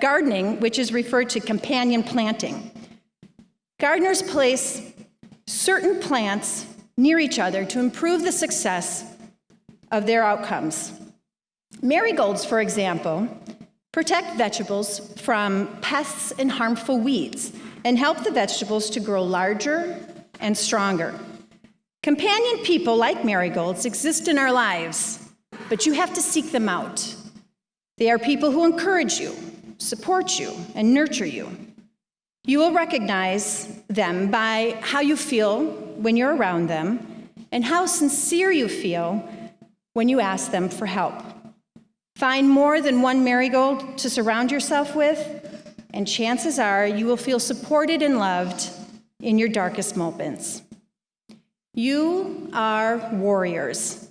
gardening, which is referred to companion planting. Gardeners place certain plants near each other to improve the success of their outcomes. Marigolds, for example, protect vegetables from pests and harmful weeds and help the vegetables to grow larger and stronger. Companion people like marigolds exist in our lives, but you have to seek them out. They are people who encourage you, support you, and nurture you. You will recognize them by how you feel when you're around them and how sincere you feel when you ask them for help. Find more than one marigold to surround yourself with, and chances are you will feel supported and loved in your darkest moments. You are warriors.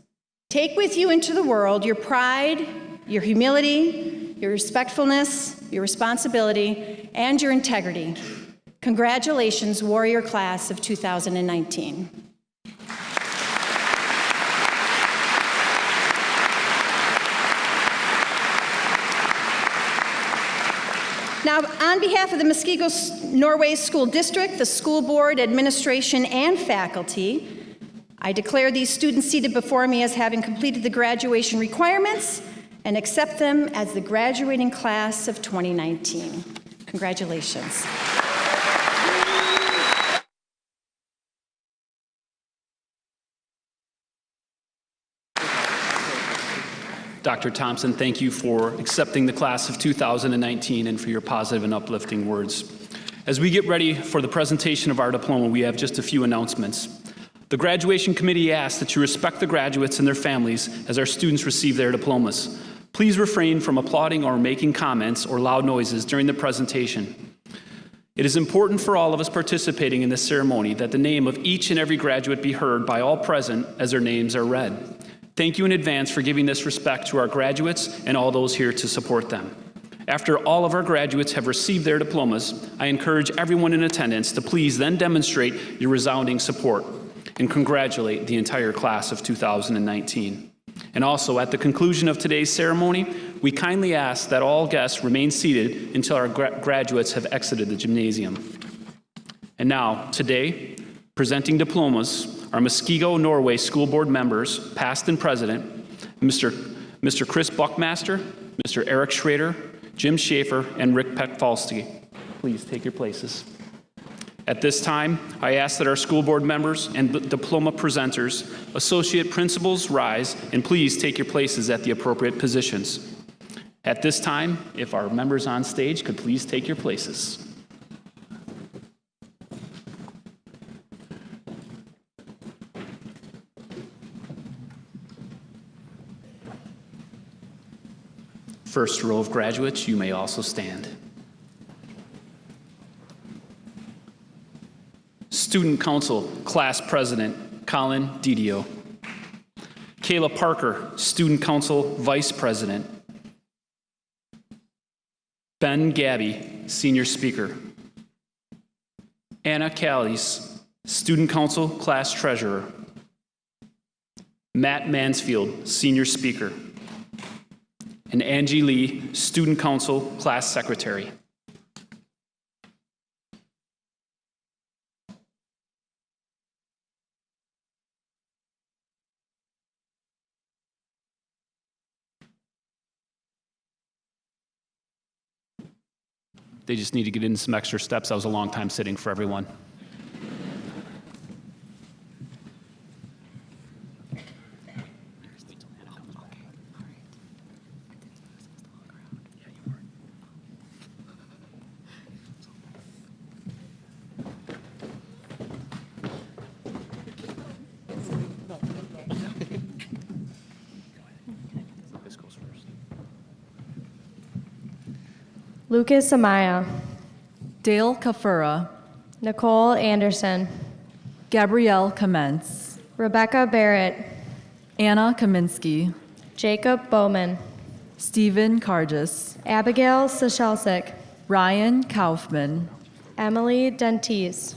Take with you into the world your pride, your humility, your respectfulness, your responsibility, and your integrity. Congratulations, warrior class of 2019. Now, on behalf of the Muskego Norway School District, the school board, administration, and faculty, I declare these students seated before me as having completed the graduation requirements and accept them as the graduating class of 2019. Congratulations. Dr. Thompson, thank you for accepting the class of 2019 and for your positive and uplifting words. As we get ready for the presentation of our diploma, we have just a few announcements. The graduation committee asks that you respect the graduates and their families as our students receive their diplomas. Please refrain from applauding or making comments or loud noises during the presentation. It is important for all of us participating in this ceremony that the name of each and every graduate be heard by all present as their names are read. Thank you in advance for giving this respect to our graduates and all those here to support them. After all of our graduates have received their diplomas, I encourage everyone in attendance to please then demonstrate your resounding support. and congratulate the entire class of 2019. And also, at the conclusion of today's ceremony, we kindly ask that all guests remain seated until our graduates have exited the gymnasium. And now, today, presenting diplomas are Muskego, Norway School Board members, past and present, Mr. Chris Buckmaster, Mr. Eric Schrader, Jim Schaefer, and Rick Petfalski. Please take your places. At this time, I ask that our school board members and diploma presenters, associate principals rise, and please take your places at the appropriate positions. At this time, if our members on stage could please take your places. First row of graduates, you may also stand. Student Council Class President Colin Didio. Kayla Parker, Student Council Vice President. Ben Gabby, Senior Speaker. Anna Callies, Student Council Class Treasurer. Matt Mansfield, Senior Speaker. And Angie Lee, Student Council Class Secretary. They just need to get in some extra steps. That was a long time sitting for everyone. Lucas Amaya, Dale Kafura, Nicole Anderson, Gabrielle Kamens, Rebecca Barrett, Anna Kaminsky, Jacob Bowman, Stephen Kargis, Abigail Sachelsic, Ryan Kaufman, Emily Dentis,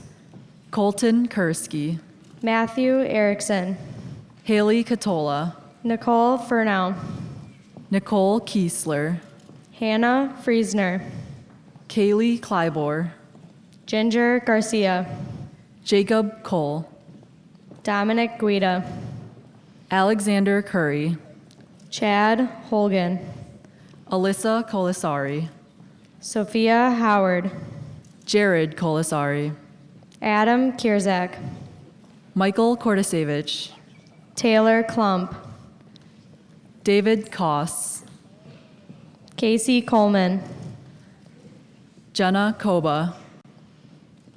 Colton Kursky, Matthew Erickson, Haley Katola, Nicole Furnell, Nicole Kiesler, Hannah Friesner, Kaylee Klybor, Ginger Garcia, Jacob Cole, Dominic Guida, Alexander Curry, Chad Holgan, Alyssa Colasari, Sophia Howard, Jared Colasari, Adam Kierzak, Michael Kortasevich, Taylor Klump, David Koss, Casey Coleman, Jenna Koba,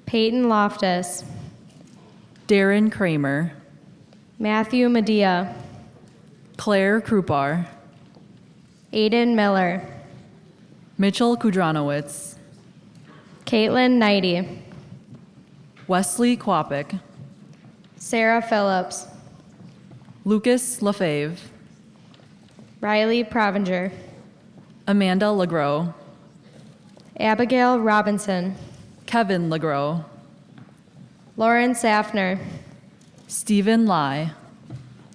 Peyton Loftus, Darren Kramer, Matthew Medea, Claire Krupar, Aiden Miller, Mitchell Kudranowitz, Caitlin Knighty, Wesley Kwapik, Sarah Phillips, Lucas Lefebvre, Riley Provenger, Amanda Legros, Abigail Robinson, Kevin Legros, Lauren Safner, Stephen Lai,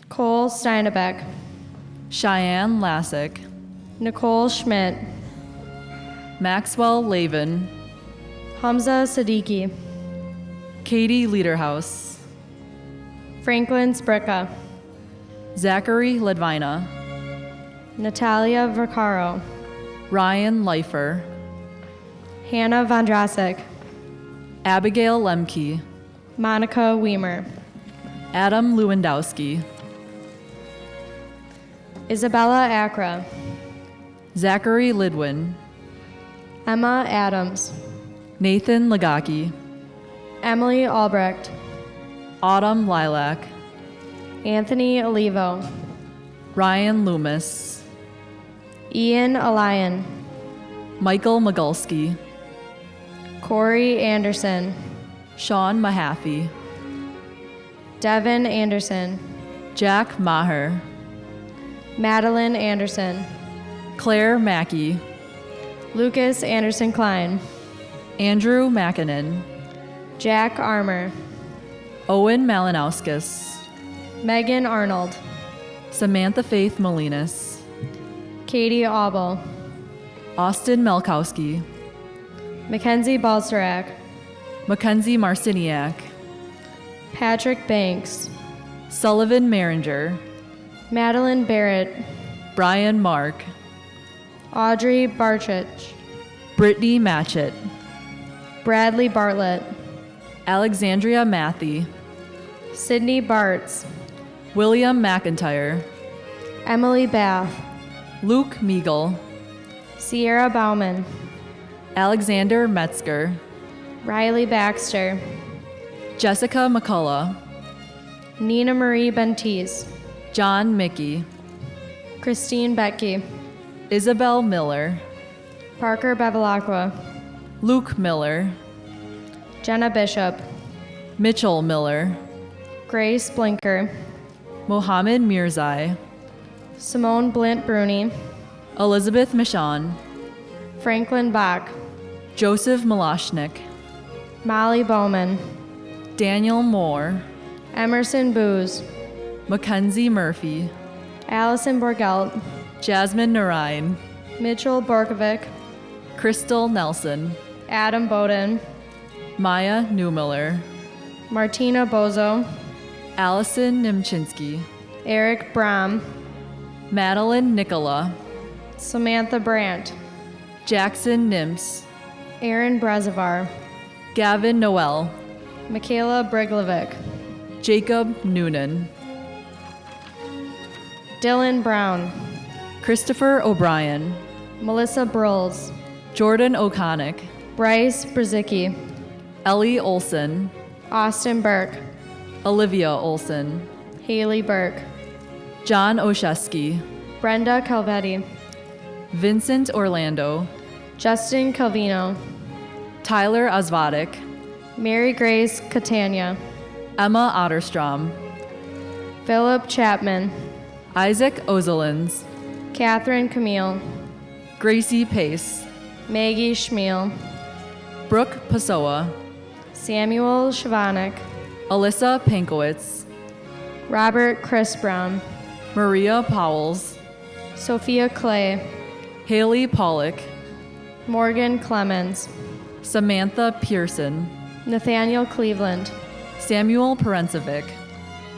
Cole Steinebeck, Cheyenne Lassick, Nicole Schmidt, Maxwell Lavin, Hamza Siddiqui, Katie Lederhaus, Franklin Spricka, Zachary Ledvina, Natalia Vaccaro, Ryan Leifer, Hannah Vondrasek, Abigail Lemke, Monica Weimer, Adam Lewandowski, Isabella Acra, Zachary Lidwin, Emma Adams, Nathan Lagaki, Emily Albrecht, Autumn Lilac, Anthony Olivo, Ryan Loomis, Ian Alayan, Michael Magulski, Corey Anderson, Sean Mahaffey, Devin Anderson, Jack Maher, Madeline Anderson, Claire Mackey, Lucas Anderson Klein, Andrew Mackinnon, Jack Armour, Owen Malinauskas, Megan Arnold, Samantha Faith Molinas, Katie Aubel, Austin Melkowski, Mackenzie Balsarac, Mackenzie Marciniak, Patrick Banks, Sullivan Maringer, Madeline Barrett, Brian Mark, Audrey Barchich, Brittany Matchett, Bradley Bartlett, Alexandria Matthey, Sydney Bartz, William McIntyre, Emily Bath, Luke Meagle, Sierra Bauman, Alexander Metzger, Riley Baxter, Jessica McCullough, Nina Marie Bentese, John Mickey, Christine Betke, Isabel Miller, Parker Bevilacqua, Luke Miller, Jenna Bishop, Mitchell Miller, Grace Blinker, Mohammed Mirzai, Simone Blint Bruni, Elizabeth Michon, Franklin Bach, Joseph Malashnik, Molly Bowman, Daniel Moore, Emerson Booz, Mackenzie Murphy, Allison Borgelt, Jasmine Narine, Mitchell Borkovic, Crystal Nelson, Adam Bowden, Maya Newmiller, Martina Bozo, Allison Nimchinsky, Eric Brom, Madeline Nicola, Samantha Brandt, Jackson Nims, Aaron Brazivar, Gavin Noel, Michaela Briglovic, Jacob Noonan, Dylan Brown, Christopher O'Brien, Melissa Brulls, Jordan O'Connick, Bryce Brzicki, Ellie Olson, Austin Burke, Olivia Olson, Haley Burke, John Oshesky, Brenda Calvetti, Vincent Orlando, Justin Calvino, Tyler Osvodic, Mary Grace Catania, Emma Otterstrom, Philip Chapman, Isaac Ozelins, Catherine Camille, Gracie Pace, Maggie Schmiel, Brooke Pessoa, Samuel Shavanik, Alyssa Pankowitz, Robert Chris Brown, Maria Powells, Sophia Clay, Haley Pollock, Morgan Clemens, Samantha Pearson, Nathaniel Cleveland, Samuel Perencevic,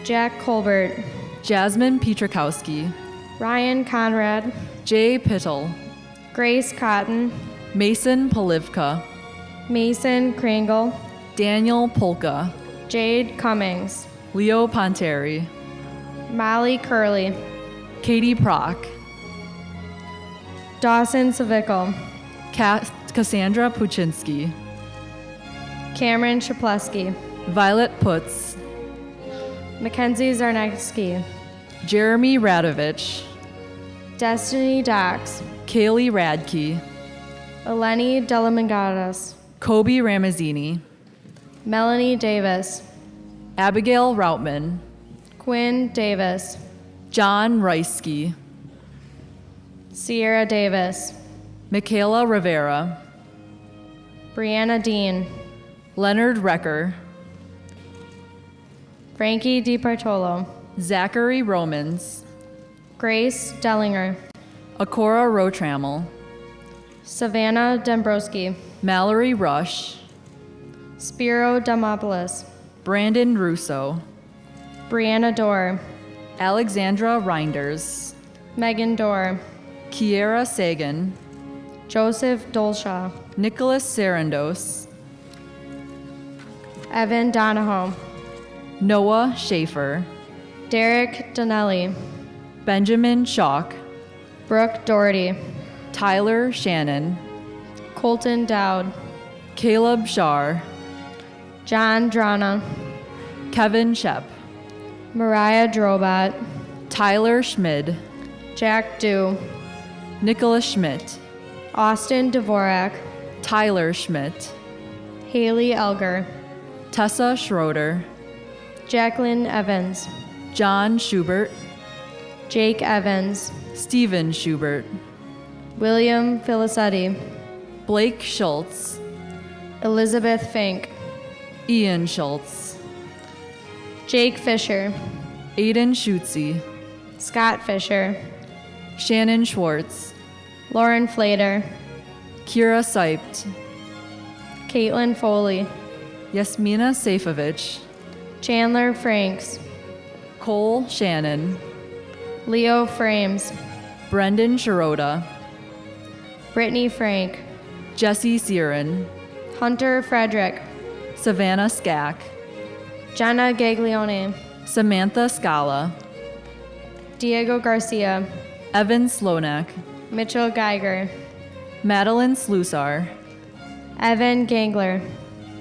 Jack Colbert, Jasmine Pietrzakowski, Ryan Conrad, Jay Pittle, Grace Cotton, Mason Polivka, Mason Kringle, Daniel Polka, Jade Cummings, Leo Ponteri, Molly Curley, Katie Prock, Dawson Savickle, Cassandra Puchinski, Cameron Shapleski, Violet Putz, Mackenzie Zarnecki, Jeremy Radovich, Destiny Dox, Kaylee Radke, Eleni Delamangadas, Kobe Ramazzini, Melanie Davis, Abigail Routman, Quinn Davis, John Reisky, Sierra Davis, Michaela Rivera, Brianna Dean, Leonard Recker, Frankie DiPartolo, Zachary Romans, Grace Dellinger, Akora Rotrammel, Savannah Dombrowski, Mallory Rush, Spiro Demopoulos, Brandon Russo, Brianna Dorr, Alexandra Reinders, Megan Dorr, Kiera Sagan, Joseph Dolshaw, Nicholas Sarandos, Evan Donahoe, Noah Schaefer, Derek Donnelly, Benjamin Chalk, Brooke Doherty, Tyler Shannon, Colton Dowd, Caleb Shar, John Drana, Kevin Shep, Mariah Drobot, Tyler Schmid, Jack Dew, Nicholas Schmidt, Austin Dvorak, Tyler Schmidt, Haley Elger, Tessa Schroeder, Jacqueline Evans, John Schubert, Jake Evans, Stephen Schubert, William Filicetti, Blake Schultz, Elizabeth Fink, Ian Schultz, Jake Fisher, Aiden Schutze, Scott Fisher, Shannon Schwartz, Lauren Flater, Kira Seipt, Caitlin Foley, Yasmina Safovich, Chandler Franks, Cole Shannon, Leo Frames, Brendan Shirota, Brittany Frank, Jesse Siren, Hunter Frederick, Savannah Skack, Jenna Gaglione, Samantha Scala, Diego Garcia, Evan Slonak, Mitchell Geiger, Madeline Slusar, Evan Gangler,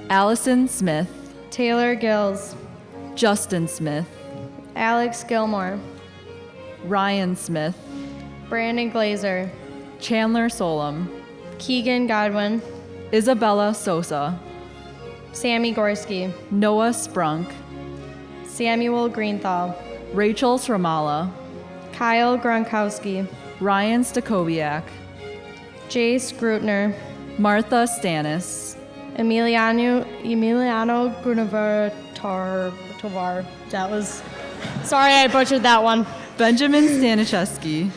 Allison Smith, Taylor Gills, Justin Smith, Alex Gilmore, Ryan Smith, Brandon Glazer, Chandler Solom, Keegan Godwin, Isabella Sosa, Sammy Gorski, Noah Sprunk, Samuel Greenthal, Rachel Sramala, Kyle Gronkowski, Ryan Stakowiak, Jace Grutner, Martha Stanis, Emiliano Grunevar Tovar. That was, sorry I butchered that one. Benjamin Staniszewski,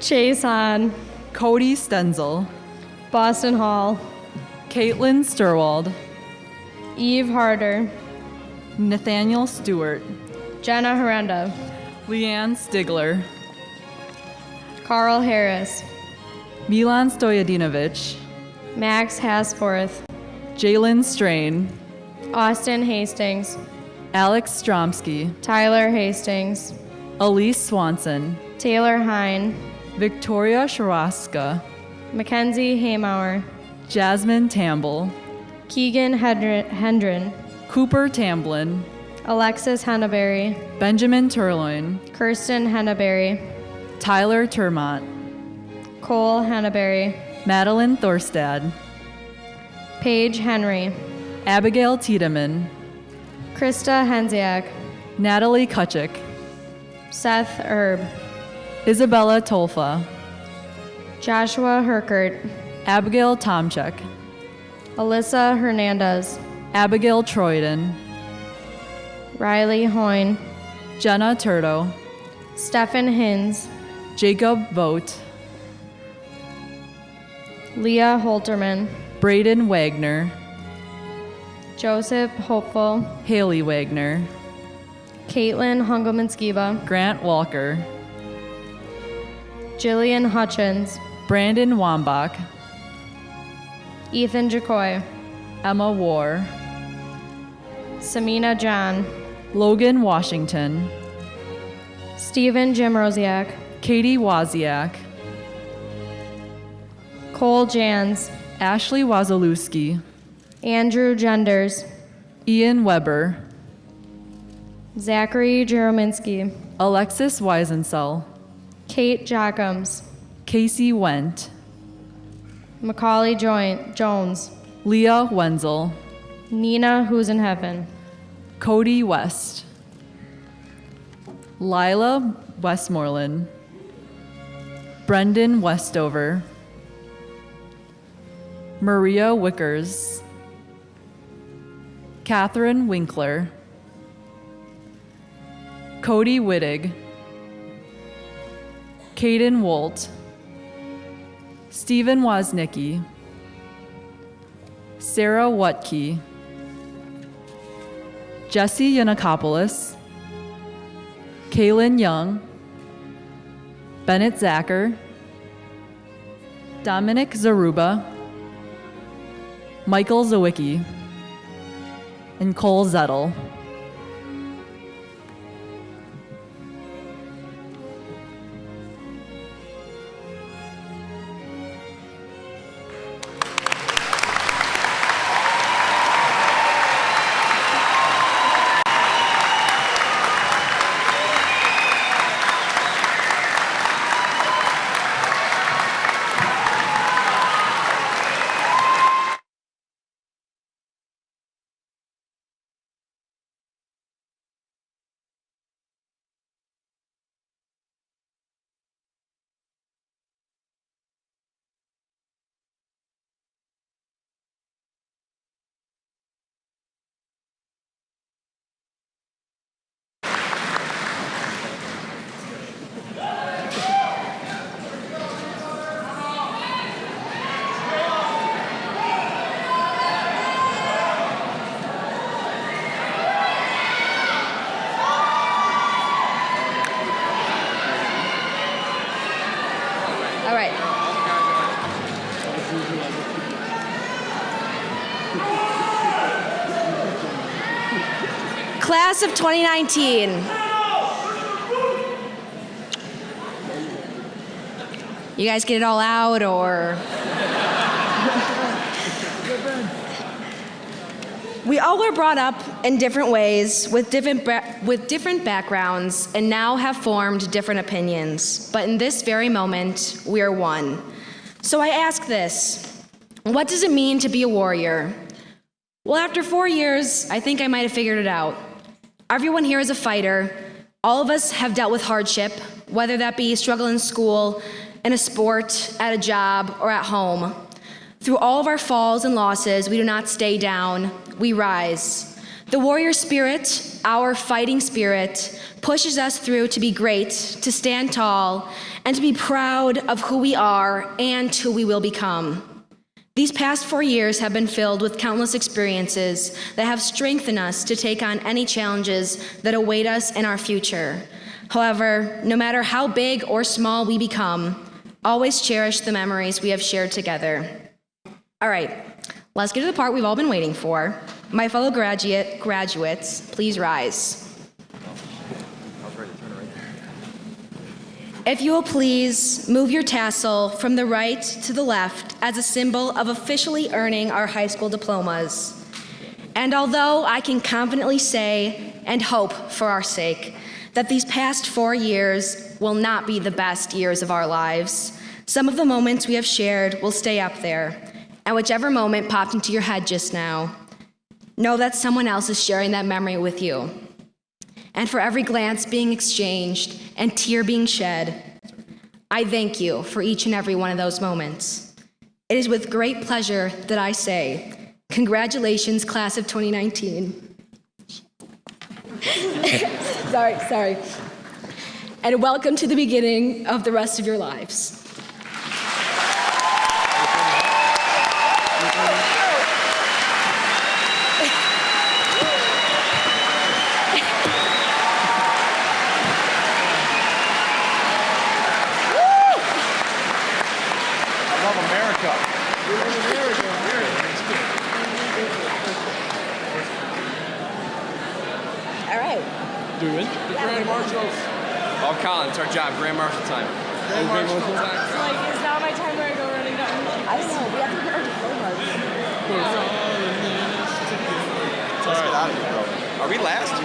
Chase Hahn, Cody Stenzel, Boston Hall, Caitlin Sturwald, Eve Harder, Nathaniel Stewart, Jenna Horrenda, Leanne Stigler, Carl Harris, Milan Stojadinovich, Max Hasforth, Jalen Strain, Austin Hastings, Alex Stromsky, Tyler Hastings, Elise Swanson, Taylor Hine, Victoria Sharaska, Mackenzie Haymauer, Jasmine Tamble, Keegan Hendren, Cooper Tamblin, Alexis Henneberry, Benjamin Turloin, Kirsten Henneberry, Tyler Termont, Cole Henneberry, Madeline Thorstad, Paige Henry, Abigail Tiedemann, Krista Henziak, Natalie Kutchik, Seth Erb, Isabella Tolfa, Joshua Herkert, Abigail Tomchek, Alyssa Hernandez, Abigail Troyden, Riley Hoyne, Jenna Turdo, Stefan Hins, Jacob Vogt, Leah Holterman, Braden Wagner, Joseph Hopeful, Haley Wagner, Caitlin Hungelman-Skiba, Grant Walker, Jillian Hutchins, Brandon Wambach, Ethan Jacoy, Emma War, Samina John, Logan Washington, Stephen Jim Rosiak, Katie Wozniak, Cole Jans, Ashley Wazalewski, Andrew Genders, Ian Weber, Zachary Jerominski, Alexis Weisensell, Kate Jockums, Casey Went, Macaulay Jones, Leah Wenzel, Nina Who's in Heaven, Cody West, Lila Westmoreland, Brendan Westover, Maria Wickers, Catherine Winkler, Cody Wittig, Caden Wolt, Stephen Woznicki, Sarah Wutke, Jesse Yanakopoulos, Kaylin Young, Bennett Zacher, Dominic Zaruba, Michael Zawicki, and Cole Zettel. Class of 2019. You guys get it all out, or? We all were brought up in different ways with different backgrounds and now have formed different opinions. But in this very moment, we are one. So I ask this, what does it mean to be a warrior? Well, after 4 years, I think I might have figured it out. Everyone here is a fighter. All of us have dealt with hardship, whether that be struggle in school, in a sport, at a job, or at home. Through all of our falls and losses, we do not stay down, we rise. The warrior spirit, our fighting spirit, pushes us through to be great, to stand tall, and to be proud of who we are and who we will become. These past 4 years have been filled with countless experiences that have strengthened us to take on any challenges that await us in our future. However, no matter how big or small we become, always cherish the memories we have shared together. All right, let's get to the part we've all been waiting for. My fellow graduates, please rise. If you will please move your tassel from the right to the left as a symbol of officially earning our high school diplomas. And although I can confidently say and hope for our sake that these past 4 years will not be the best years of our lives, some of the moments we have shared will stay up there. And whichever moment popped into your head just now, know that someone else is sharing that memory with you. And for every glance being exchanged and tear being shed, I thank you for each and every one of those moments. It is with great pleasure that I say, congratulations, class of 2019. sorry. And welcome to the beginning of the rest of your lives. Grand Marshals. Oh, Colin, it's our job. Grand Marshal time. Grand Marshal time. Like, is now my time where I go running down? I don't know. We have to get our diplomas. Let's get out of here, bro. Are we last?